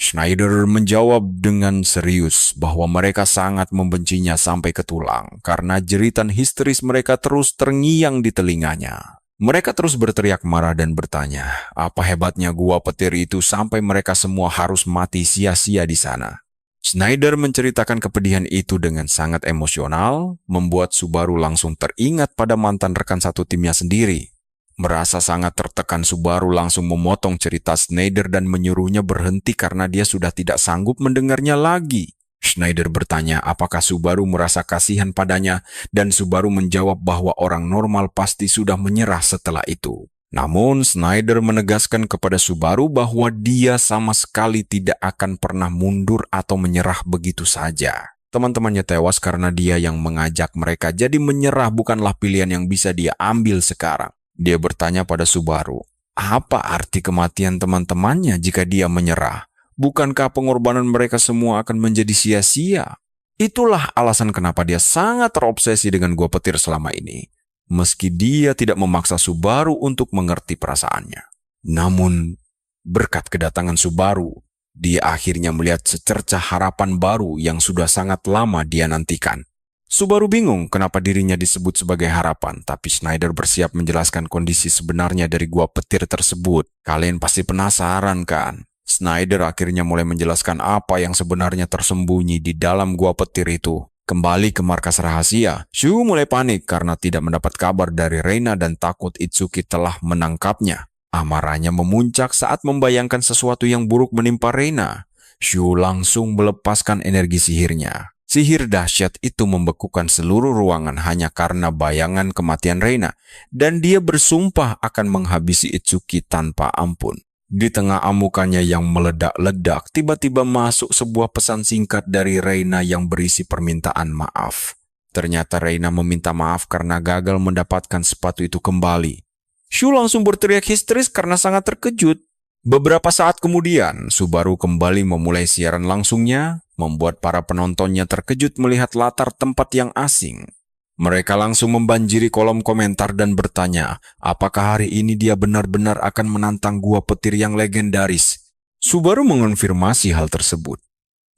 Schneider menjawab dengan serius bahwa mereka sangat membencinya sampai ke tulang karena jeritan histeris mereka terus terngiang di telinganya. Mereka terus berteriak marah dan bertanya, apa hebatnya gua petir itu sampai mereka semua harus mati sia-sia di sana. Schneider menceritakan kepedihan itu dengan sangat emosional, membuat Subaru langsung teringat pada mantan rekan satu timnya sendiri. Merasa sangat tertekan, Subaru langsung memotong cerita Schneider dan menyuruhnya berhenti karena dia sudah tidak sanggup mendengarnya lagi. Schneider bertanya apakah Subaru merasa kasihan padanya, dan Subaru menjawab bahwa orang normal pasti sudah menyerah setelah itu. Namun Schneider menegaskan kepada Subaru bahwa dia sama sekali tidak akan pernah mundur atau menyerah begitu saja. Teman-temannya tewas karena dia yang mengajak mereka, jadi menyerah bukanlah pilihan yang bisa dia ambil sekarang. Dia bertanya pada Subaru, apa arti kematian teman-temannya jika dia menyerah? Bukankah pengorbanan mereka semua akan menjadi sia-sia? Itulah alasan kenapa dia sangat terobsesi dengan gua petir selama ini. Meski dia tidak memaksa Subaru untuk mengerti perasaannya. Namun, berkat kedatangan Subaru, dia akhirnya melihat secercah harapan baru yang sudah sangat lama dia nantikan. Subaru bingung kenapa dirinya disebut sebagai harapan, tapi Schneider bersiap menjelaskan kondisi sebenarnya dari gua petir tersebut. Kalian pasti penasaran kan? Schneider akhirnya mulai menjelaskan apa yang sebenarnya tersembunyi di dalam gua petir itu. Kembali ke markas rahasia, Shu mulai panik karena tidak mendapat kabar dari Reina dan takut Itsuki telah menangkapnya. Amarahnya memuncak saat membayangkan sesuatu yang buruk menimpa Reina. Shu langsung melepaskan energi sihirnya. Sihir dahsyat itu membekukan seluruh ruangan hanya karena bayangan kematian Reina, dan dia bersumpah akan menghabisi Itsuki tanpa ampun. Di tengah amukannya yang meledak-ledak, tiba-tiba masuk sebuah pesan singkat dari Reina yang berisi permintaan maaf. Ternyata Reina meminta maaf karena gagal mendapatkan sepatu itu kembali. Shu langsung berteriak histeris karena sangat terkejut. Beberapa saat kemudian, Subaru kembali memulai siaran langsungnya, membuat para penontonnya terkejut melihat latar tempat yang asing. Mereka langsung membanjiri kolom komentar dan bertanya, apakah hari ini dia benar-benar akan menantang gua petir yang legendaris. Subaru mengonfirmasi hal tersebut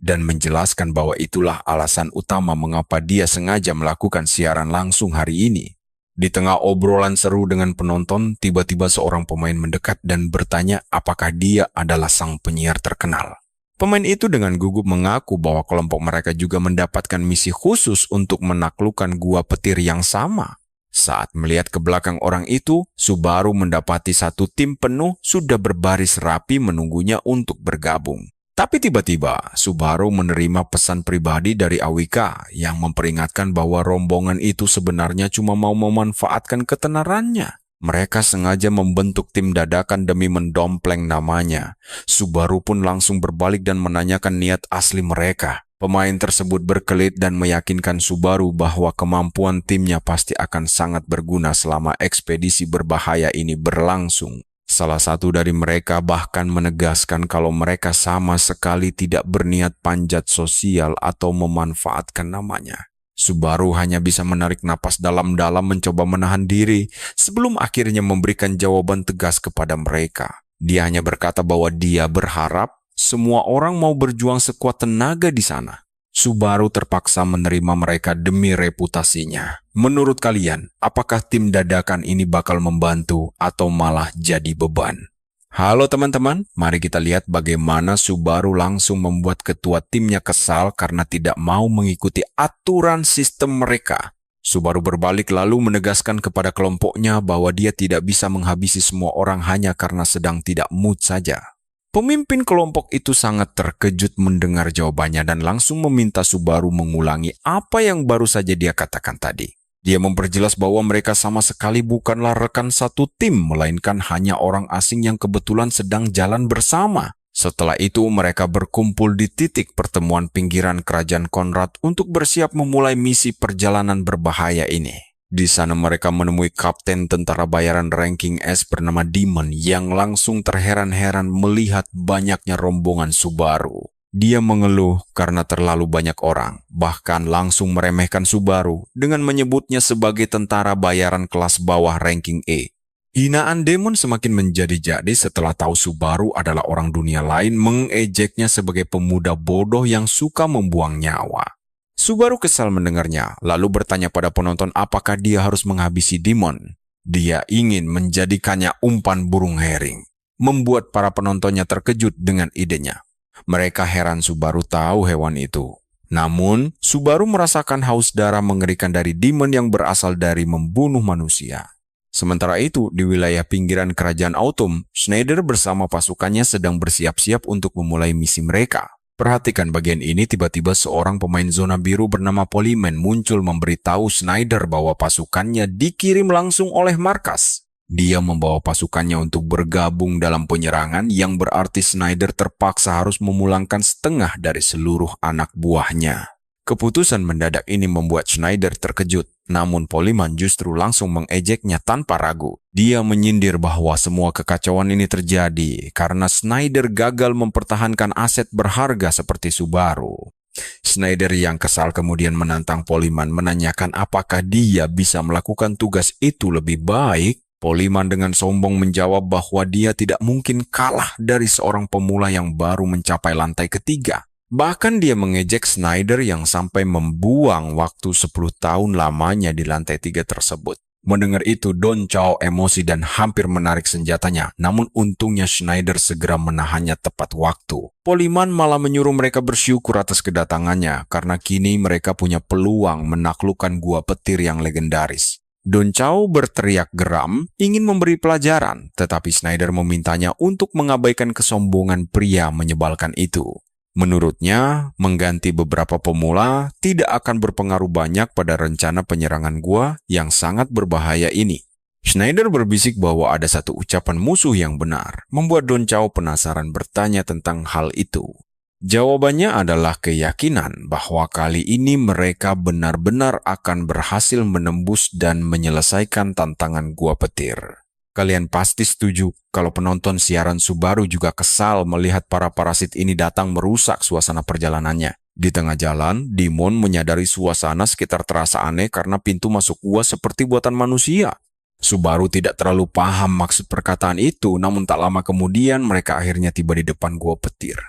dan menjelaskan bahwa itulah alasan utama mengapa dia sengaja melakukan siaran langsung hari ini. Di tengah obrolan seru dengan penonton, tiba-tiba seorang pemain mendekat dan bertanya apakah dia adalah sang penyiar terkenal. Pemain itu dengan gugup mengaku bahwa kelompok mereka juga mendapatkan misi khusus untuk menaklukkan gua petir yang sama. Saat melihat ke belakang orang itu, Subaru mendapati satu tim penuh sudah berbaris rapi menunggunya untuk bergabung. Tapi tiba-tiba, Subaru menerima pesan pribadi dari Awika yang memperingatkan bahwa rombongan itu sebenarnya cuma mau memanfaatkan ketenarannya. Mereka sengaja membentuk tim dadakan demi mendompleng namanya. Subaru pun langsung berbalik dan menanyakan niat asli mereka. Pemain tersebut berkelit dan meyakinkan Subaru bahwa kemampuan timnya pasti akan sangat berguna selama ekspedisi berbahaya ini berlangsung. Salah satu dari mereka bahkan menegaskan kalau mereka sama sekali tidak berniat panjat sosial atau memanfaatkan namanya. Subaru hanya bisa menarik napas dalam-dalam mencoba menahan diri sebelum akhirnya memberikan jawaban tegas kepada mereka. Dia hanya berkata bahwa dia berharap semua orang mau berjuang sekuat tenaga di sana. Subaru terpaksa menerima mereka demi reputasinya. Menurut kalian, apakah tim dadakan ini bakal membantu atau malah jadi beban? Halo teman-teman, mari kita lihat bagaimana Subaru langsung membuat ketua timnya kesal karena tidak mau mengikuti aturan sistem mereka. Subaru berbalik lalu menegaskan kepada kelompoknya bahwa dia tidak bisa menghabisi semua orang hanya karena sedang tidak mood saja. Pemimpin kelompok itu sangat terkejut mendengar jawabannya dan langsung meminta Subaru mengulangi apa yang baru saja dia katakan tadi. Dia memperjelas bahwa mereka sama sekali bukanlah rekan satu tim, melainkan hanya orang asing yang kebetulan sedang jalan bersama. Setelah itu mereka berkumpul di titik pertemuan pinggiran kerajaan Konrad untuk bersiap memulai misi perjalanan berbahaya ini. Di sana mereka menemui kapten tentara bayaran ranking S bernama Demon yang langsung terheran-heran melihat banyaknya rombongan Subaru. Dia mengeluh karena terlalu banyak orang, bahkan langsung meremehkan Subaru dengan menyebutnya sebagai tentara bayaran kelas bawah ranking E. Hinaan Demon semakin menjadi-jadi setelah tahu Subaru adalah orang dunia lain mengejeknya sebagai pemuda bodoh yang suka membuang nyawa. Subaru kesal mendengarnya, lalu bertanya pada penonton apakah dia harus menghabisi Demon. Dia ingin menjadikannya umpan burung hering, membuat para penontonnya terkejut dengan idenya. Mereka heran Subaru tahu hewan itu. Namun, Subaru merasakan haus darah mengerikan dari Demon yang berasal dari membunuh manusia. Sementara itu, di wilayah pinggiran kerajaan Autumn, Schneider bersama pasukannya sedang bersiap-siap untuk memulai misi mereka. Perhatikan bagian ini, tiba-tiba seorang pemain zona biru bernama Polyman muncul memberitahu Schneider bahwa pasukannya dikirim langsung oleh markas. Dia membawa pasukannya untuk bergabung dalam penyerangan yang berarti Schneider terpaksa harus memulangkan setengah dari seluruh anak buahnya. Keputusan mendadak ini membuat Schneider terkejut, namun Polyman justru langsung mengejeknya tanpa ragu. Dia menyindir bahwa semua kekacauan ini terjadi karena Schneider gagal mempertahankan aset berharga seperti Subaru. Schneider yang kesal kemudian menantang Polyman menanyakan apakah dia bisa melakukan tugas itu lebih baik. Polyman dengan sombong menjawab bahwa dia tidak mungkin kalah dari seorang pemula yang baru mencapai lantai ketiga. Bahkan dia mengejek Schneider yang sampai membuang waktu 10 tahun lamanya di lantai 3 tersebut. Mendengar itu, Don Chow emosi dan hampir menarik senjatanya. Namun untungnya Schneider segera menahannya tepat waktu. Poliman malah menyuruh mereka bersyukur atas kedatangannya, karena kini mereka punya peluang menaklukkan gua petir yang legendaris. Don Chow berteriak geram, ingin memberi pelajaran, tetapi Schneider memintanya untuk mengabaikan kesombongan pria menyebalkan itu. Menurutnya, mengganti beberapa pemula tidak akan berpengaruh banyak pada rencana penyerangan gua yang sangat berbahaya ini. Schneider berbisik bahwa ada satu ucapan musuh yang benar, membuat Don Chow penasaran bertanya tentang hal itu. Jawabannya adalah keyakinan bahwa kali ini mereka benar-benar akan berhasil menembus dan menyelesaikan tantangan gua petir. Kalian pasti setuju kalau penonton siaran Subaru juga kesal melihat para parasit ini datang merusak suasana perjalanannya. Di tengah jalan, Demon menyadari suasana sekitar terasa aneh karena pintu masuk gua seperti buatan manusia. Subaru tidak terlalu paham maksud perkataan itu, namun tak lama kemudian mereka akhirnya tiba di depan gua petir.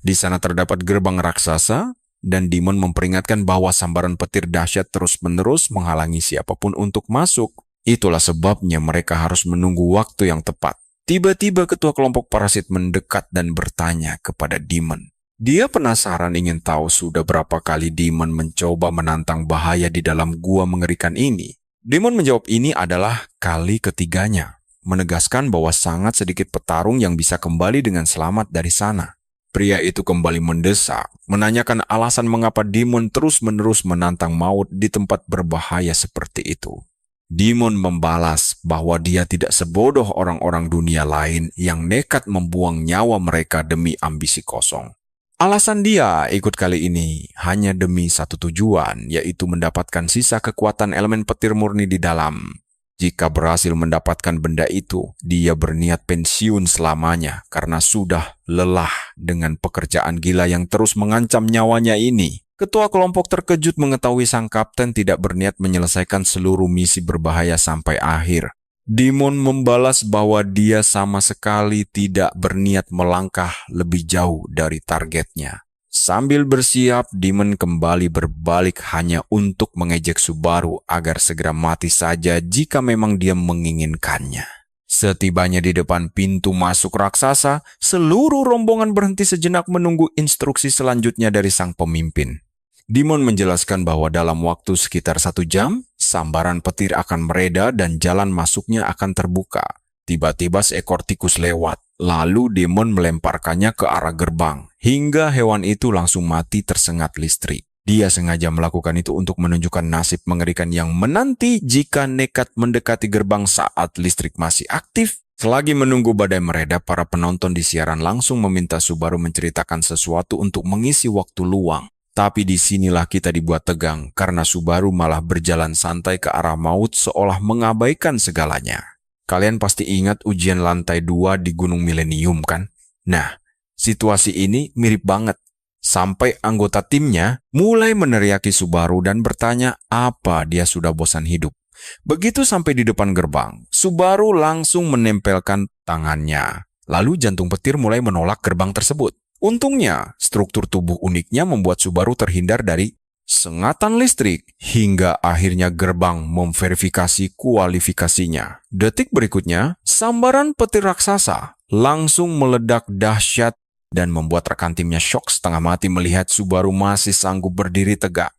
Di sana terdapat gerbang raksasa, dan Demon memperingatkan bahwa sambaran petir dahsyat terus-menerus menghalangi siapapun untuk masuk. Itulah sebabnya mereka harus menunggu waktu yang tepat. Tiba-tiba ketua kelompok parasit mendekat dan bertanya kepada Demon. Dia penasaran ingin tahu sudah berapa kali Demon mencoba menantang bahaya di dalam gua mengerikan ini. Demon menjawab ini adalah kali ketiganya, menegaskan bahwa sangat sedikit petarung yang bisa kembali dengan selamat dari sana. Pria itu kembali mendesak, menanyakan alasan mengapa Demon terus-menerus menantang maut di tempat berbahaya seperti itu. Demon membalas bahwa dia tidak sebodoh orang-orang dunia lain yang nekat membuang nyawa mereka demi ambisi kosong. Alasan dia ikut kali ini hanya demi satu tujuan, yaitu mendapatkan sisa kekuatan elemen petir murni di dalam. Jika berhasil mendapatkan benda itu, dia berniat pensiun selamanya karena sudah lelah dengan pekerjaan gila yang terus mengancam nyawanya ini. Ketua kelompok terkejut mengetahui sang kapten tidak berniat menyelesaikan seluruh misi berbahaya sampai akhir. Demon membalas bahwa dia sama sekali tidak berniat melangkah lebih jauh dari targetnya. Sambil bersiap, Demon kembali berbalik hanya untuk mengejek Subaru agar segera mati saja jika memang dia menginginkannya. Setibanya di depan pintu masuk raksasa, seluruh rombongan berhenti sejenak menunggu instruksi selanjutnya dari sang pemimpin. Demon menjelaskan bahwa dalam waktu sekitar 1 jam, sambaran petir akan mereda dan jalan masuknya akan terbuka. Tiba-tiba seekor tikus lewat, lalu Demon melemparkannya ke arah gerbang, hingga hewan itu langsung mati tersengat listrik. Dia sengaja melakukan itu untuk menunjukkan nasib mengerikan yang menanti jika nekat mendekati gerbang saat listrik masih aktif. Selagi menunggu badai mereda, para penonton di siaran langsung meminta Subaru menceritakan sesuatu untuk mengisi waktu luang. Tapi disinilah kita dibuat tegang, karena Subaru malah berjalan santai ke arah maut seolah mengabaikan segalanya. Kalian pasti ingat ujian lantai 2 di Gunung Millennium kan? Nah, situasi ini mirip banget. Sampai anggota timnya mulai meneriaki Subaru dan bertanya apa dia sudah bosan hidup. Begitu sampai di depan gerbang, Subaru langsung menempelkan tangannya. Lalu jantung petir mulai menolak gerbang tersebut. Untungnya, struktur tubuh uniknya membuat Subaru terhindar dari sengatan listrik hingga akhirnya gerbang memverifikasi kualifikasinya. Detik berikutnya, sambaran petir raksasa langsung meledak dahsyat dan membuat rekan timnya syok setengah mati melihat Subaru masih sanggup berdiri tegak.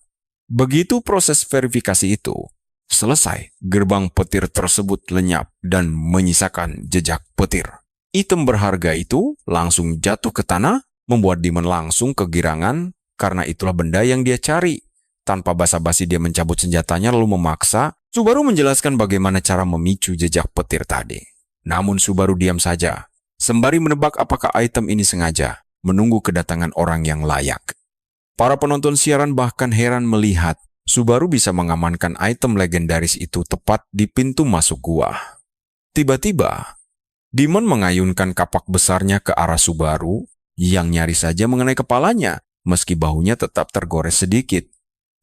Begitu proses verifikasi itu selesai, gerbang petir tersebut lenyap dan menyisakan jejak petir. Item berharga itu langsung jatuh ke tanah, membuat Demon langsung kegirangan karena itulah benda yang dia cari. Tanpa basa-basi dia mencabut senjatanya lalu memaksa Subaru menjelaskan bagaimana cara memicu jejak petir tadi. Namun Subaru diam saja, sembari menebak apakah item ini sengaja menunggu kedatangan orang yang layak. Para penonton siaran bahkan heran melihat Subaru bisa mengamankan item legendaris itu tepat di pintu masuk gua. Tiba-tiba, Demon mengayunkan kapak besarnya ke arah Subaru yang nyaris saja mengenai kepalanya, meski bahunya tetap tergores sedikit.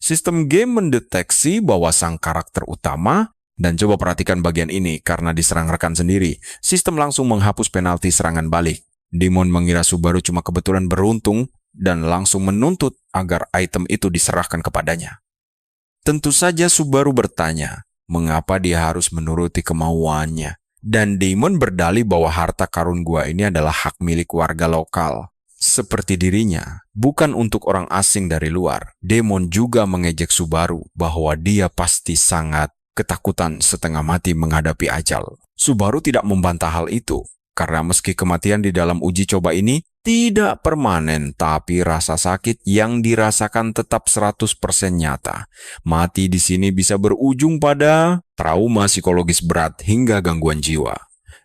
Sistem game mendeteksi bahwa sang karakter utama, dan coba perhatikan bagian ini karena diserang rekan sendiri, sistem langsung menghapus penalti serangan balik. Demon mengira Subaru cuma kebetulan beruntung dan langsung menuntut agar item itu diserahkan kepadanya. Tentu saja Subaru bertanya, mengapa dia harus menuruti kemauannya. Dan Demon berdalih bahwa harta karun gua ini adalah hak milik warga lokal. Seperti dirinya, bukan untuk orang asing dari luar. Demon juga mengejek Subaru bahwa dia pasti sangat ketakutan setengah mati menghadapi ajal. Subaru tidak membantah hal itu, karena meski kematian di dalam uji coba ini tidak permanen, tapi rasa sakit yang dirasakan tetap 100% nyata. Mati di sini bisa berujung pada trauma psikologis berat hingga gangguan jiwa.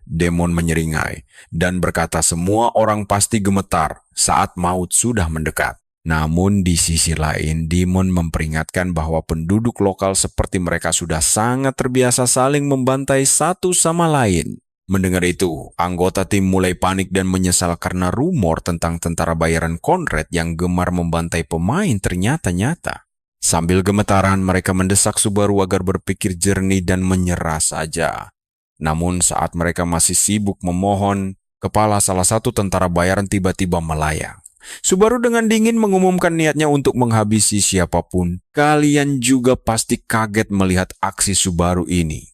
Demon menyeringai dan berkata semua orang pasti gemetar saat maut sudah mendekat. Namun di sisi lain, Demon memperingatkan bahwa penduduk lokal seperti mereka sudah sangat terbiasa saling membantai satu sama lain. Mendengar itu, anggota tim mulai panik dan menyesal karena rumor tentang tentara bayaran Conrad yang gemar membantai pemain ternyata nyata. Sambil gemetaran, mereka mendesak Subaru agar berpikir jernih dan menyerah saja. Namun saat mereka masih sibuk memohon, kepala salah satu tentara bayaran tiba-tiba melayang. Subaru dengan dingin mengumumkan niatnya untuk menghabisi siapapun. Kalian juga pasti kaget melihat aksi Subaru ini.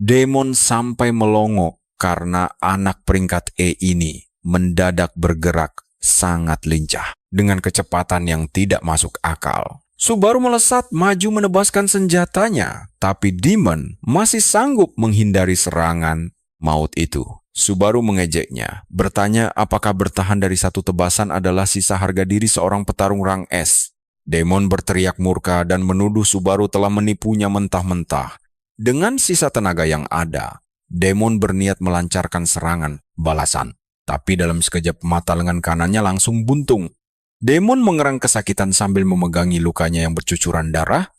Demon sampai melongo karena anak peringkat E ini mendadak bergerak sangat lincah dengan kecepatan yang tidak masuk akal. Subaru melesat maju menebaskan senjatanya, tapi Demon masih sanggup menghindari serangan maut itu. Subaru mengejeknya, bertanya apakah bertahan dari satu tebasan adalah sisa harga diri seorang petarung rang S. Demon berteriak murka dan menuduh Subaru telah menipunya mentah-mentah. Dengan sisa tenaga yang ada, Demon berniat melancarkan serangan balasan. Tapi dalam sekejap mata lengan kanannya langsung buntung. Demon mengerang kesakitan sambil memegangi lukanya yang bercucuran darah,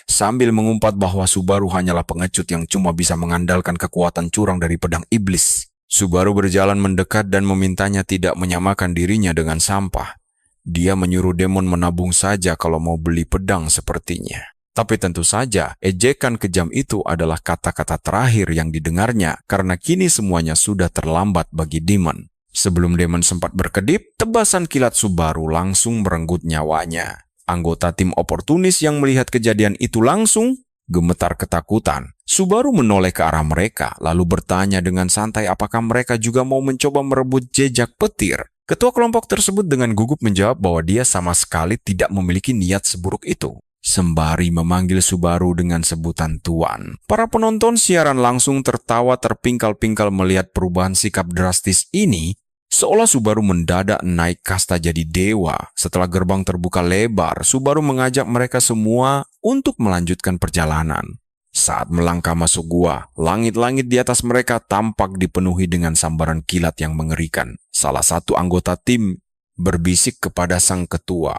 sambil mengumpat bahwa Subaru hanyalah pengecut yang cuma bisa mengandalkan kekuatan curang dari pedang iblis. Subaru berjalan mendekat dan memintanya tidak menyamakan dirinya dengan sampah. Dia menyuruh Demon menabung saja kalau mau beli pedang sepertinya. Tapi tentu saja, ejekan kejam itu adalah kata-kata terakhir yang didengarnya karena kini semuanya sudah terlambat bagi Demon. Sebelum Demon sempat berkedip, tebasan kilat Subaru langsung merenggut nyawanya. Anggota tim oportunis yang melihat kejadian itu langsung gemetar ketakutan. Subaru menoleh ke arah mereka, lalu bertanya dengan santai apakah mereka juga mau mencoba merebut jejak petir. Ketua kelompok tersebut dengan gugup menjawab bahwa dia sama sekali tidak memiliki niat seburuk itu. Sembari memanggil Subaru dengan sebutan Tuan. Para penonton siaran langsung tertawa terpingkal-pingkal melihat perubahan sikap drastis ini, seolah Subaru mendadak naik kasta jadi dewa. Setelah gerbang terbuka lebar, Subaru mengajak mereka semua untuk melanjutkan perjalanan. Saat melangkah masuk gua, langit-langit di atas mereka tampak dipenuhi dengan sambaran kilat yang mengerikan. Salah satu anggota tim berbisik kepada sang ketua,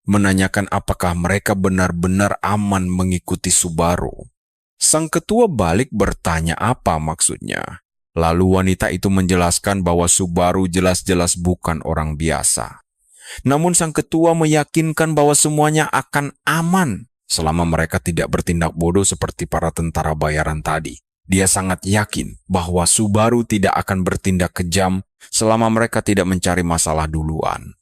menanyakan apakah mereka benar-benar aman mengikuti Subaru. Sang ketua balik bertanya apa maksudnya. Lalu wanita itu menjelaskan bahwa Subaru jelas-jelas bukan orang biasa. Namun sang ketua meyakinkan bahwa semuanya akan aman selama mereka tidak bertindak bodoh seperti para tentara bayaran tadi. Dia sangat yakin bahwa Subaru tidak akan bertindak kejam selama mereka tidak mencari masalah duluan.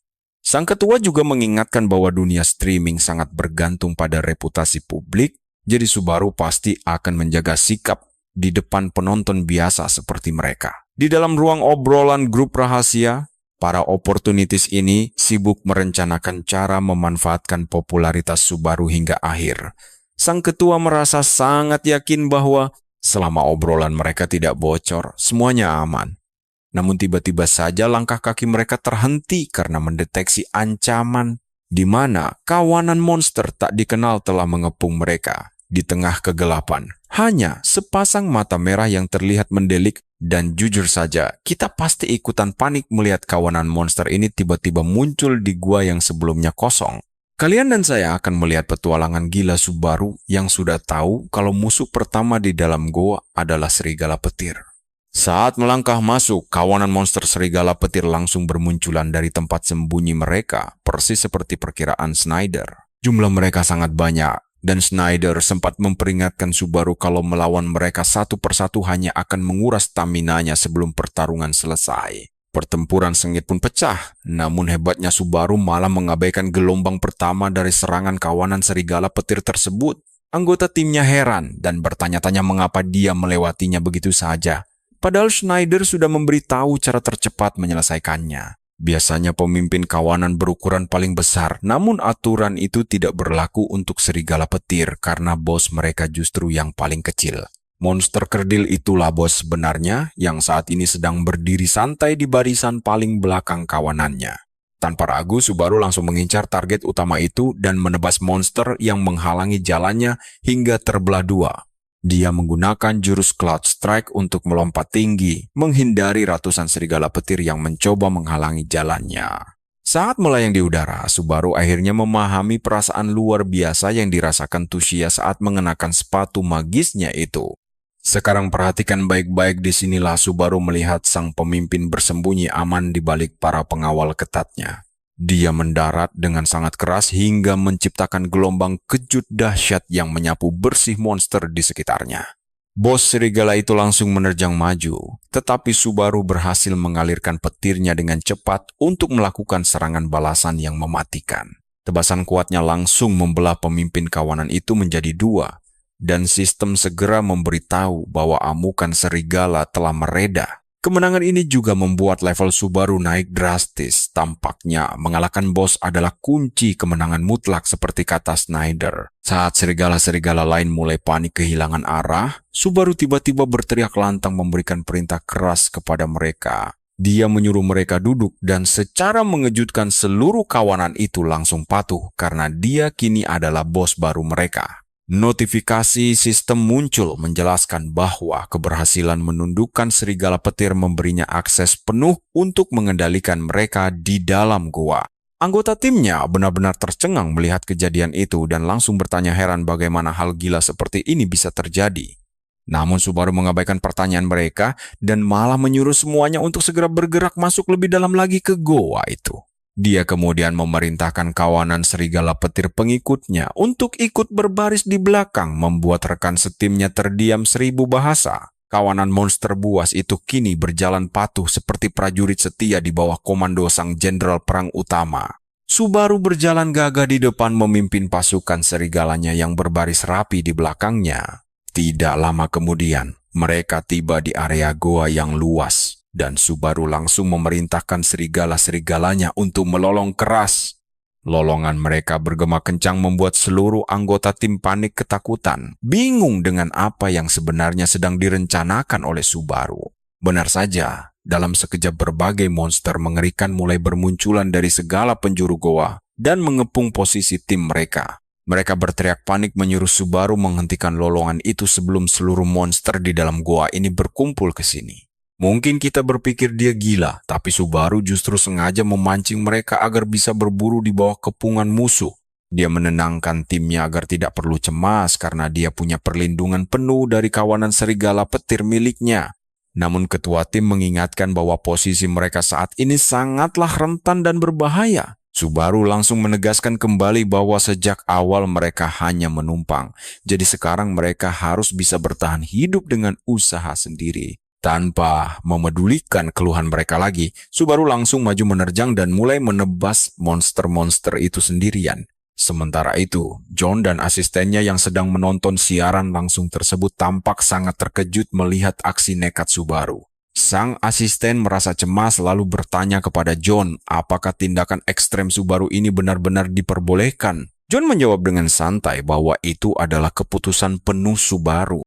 Sang ketua juga mengingatkan bahwa dunia streaming sangat bergantung pada reputasi publik, jadi Subaru pasti akan menjaga sikap di depan penonton biasa seperti mereka. Di dalam ruang obrolan grup rahasia, para opportunities ini sibuk merencanakan cara memanfaatkan popularitas Subaru hingga akhir. Sang ketua merasa sangat yakin bahwa selama obrolan mereka tidak bocor, semuanya aman. Namun tiba-tiba saja langkah kaki mereka terhenti karena mendeteksi ancaman di mana kawanan monster tak dikenal telah mengepung mereka. Di tengah kegelapan, hanya sepasang mata merah yang terlihat mendelik dan jujur saja, kita pasti ikutan panik melihat kawanan monster ini tiba-tiba muncul di gua yang sebelumnya kosong. Kalian dan saya akan melihat petualangan gila Subaru yang sudah tahu kalau musuh pertama di dalam gua adalah serigala petir. Saat melangkah masuk, kawanan monster serigala petir langsung bermunculan dari tempat sembunyi mereka, persis seperti perkiraan Snyder. Jumlah mereka sangat banyak, dan Snyder sempat memperingatkan Subaru kalau melawan mereka satu persatu hanya akan menguras staminanya sebelum pertarungan selesai. Pertempuran sengit pun pecah, namun hebatnya Subaru malah mengabaikan gelombang pertama dari serangan kawanan serigala petir tersebut. Anggota timnya heran dan bertanya-tanya mengapa dia melewatinya begitu saja. Padahal Schneider sudah memberitahu cara tercepat menyelesaikannya. Biasanya pemimpin kawanan berukuran paling besar, namun aturan itu tidak berlaku untuk serigala petir karena bos mereka justru yang paling kecil. Monster kerdil itulah bos sebenarnya yang saat ini sedang berdiri santai di barisan paling belakang kawanannya. Tanpa ragu, Subaru langsung mengincar target utama itu dan menebas monster yang menghalangi jalannya hingga terbelah dua. Dia menggunakan jurus Cloud Strike untuk melompat tinggi, menghindari ratusan serigala petir yang mencoba menghalangi jalannya. Saat melayang di udara, Subaru akhirnya memahami perasaan luar biasa yang dirasakan Tushia saat mengenakan sepatu magisnya itu. Sekarang perhatikan baik-baik, disinilah Subaru melihat sang pemimpin bersembunyi aman di balik para pengawal ketatnya. Dia mendarat dengan sangat keras hingga menciptakan gelombang kejut dahsyat yang menyapu bersih monster di sekitarnya. Bos serigala itu langsung menerjang maju, tetapi Subaru berhasil mengalirkan petirnya dengan cepat untuk melakukan serangan balasan yang mematikan. Tebasan kuatnya langsung membelah pemimpin kawanan itu menjadi dua, dan sistem segera memberitahu bahwa amukan serigala telah mereda. Kemenangan ini juga membuat level Subaru naik drastis. Tampaknya mengalahkan bos adalah kunci kemenangan mutlak seperti kata Schneider. Saat serigala-serigala lain mulai panik kehilangan arah, Subaru tiba-tiba berteriak lantang memberikan perintah keras kepada mereka. Dia menyuruh mereka duduk dan secara mengejutkan seluruh kawanan itu langsung patuh karena dia kini adalah bos baru mereka. Notifikasi sistem muncul menjelaskan bahwa keberhasilan menundukkan serigala petir memberinya akses penuh untuk mengendalikan mereka di dalam gua. Anggota timnya benar-benar tercengang melihat kejadian itu dan langsung bertanya heran bagaimana hal gila seperti ini bisa terjadi. Namun Subaru mengabaikan pertanyaan mereka dan malah menyuruh semuanya untuk segera bergerak masuk lebih dalam lagi ke goa itu. Dia kemudian memerintahkan kawanan serigala petir pengikutnya untuk ikut berbaris di belakang, membuat rekan setimnya terdiam 1000 bahasa. Kawanan monster buas itu kini berjalan patuh seperti prajurit setia di bawah komando sang jenderal perang utama. Subaru berjalan gagah di depan memimpin pasukan serigalanya yang berbaris rapi di belakangnya. Tidak lama kemudian, mereka tiba di area goa yang luas. Dan Subaru langsung memerintahkan serigala-serigalanya untuk melolong keras. Lolongan mereka bergema kencang membuat seluruh anggota tim panik ketakutan, bingung dengan apa yang sebenarnya sedang direncanakan oleh Subaru. Benar saja, dalam sekejap berbagai monster mengerikan mulai bermunculan dari segala penjuru goa dan mengepung posisi tim mereka. Mereka berteriak panik menyuruh Subaru menghentikan lolongan itu sebelum seluruh monster di dalam goa ini berkumpul ke sini. Mungkin kita berpikir dia gila, tapi Subaru justru sengaja memancing mereka agar bisa berburu di bawah kepungan musuh. Dia menenangkan timnya agar tidak perlu cemas karena dia punya perlindungan penuh dari kawanan serigala petir miliknya. Namun ketua tim mengingatkan bahwa posisi mereka saat ini sangatlah rentan dan berbahaya. Subaru langsung menegaskan kembali bahwa sejak awal mereka hanya menumpang. Jadi sekarang mereka harus bisa bertahan hidup dengan usaha sendiri. Tanpa memedulikan keluhan mereka lagi, Subaru langsung maju menerjang dan mulai menebas monster-monster itu sendirian. Sementara itu, John dan asistennya yang sedang menonton siaran langsung tersebut tampak sangat terkejut melihat aksi nekat Subaru. Sang asisten merasa cemas lalu bertanya kepada John apakah tindakan ekstrem Subaru ini benar-benar diperbolehkan. John menjawab dengan santai bahwa itu adalah keputusan penuh Subaru.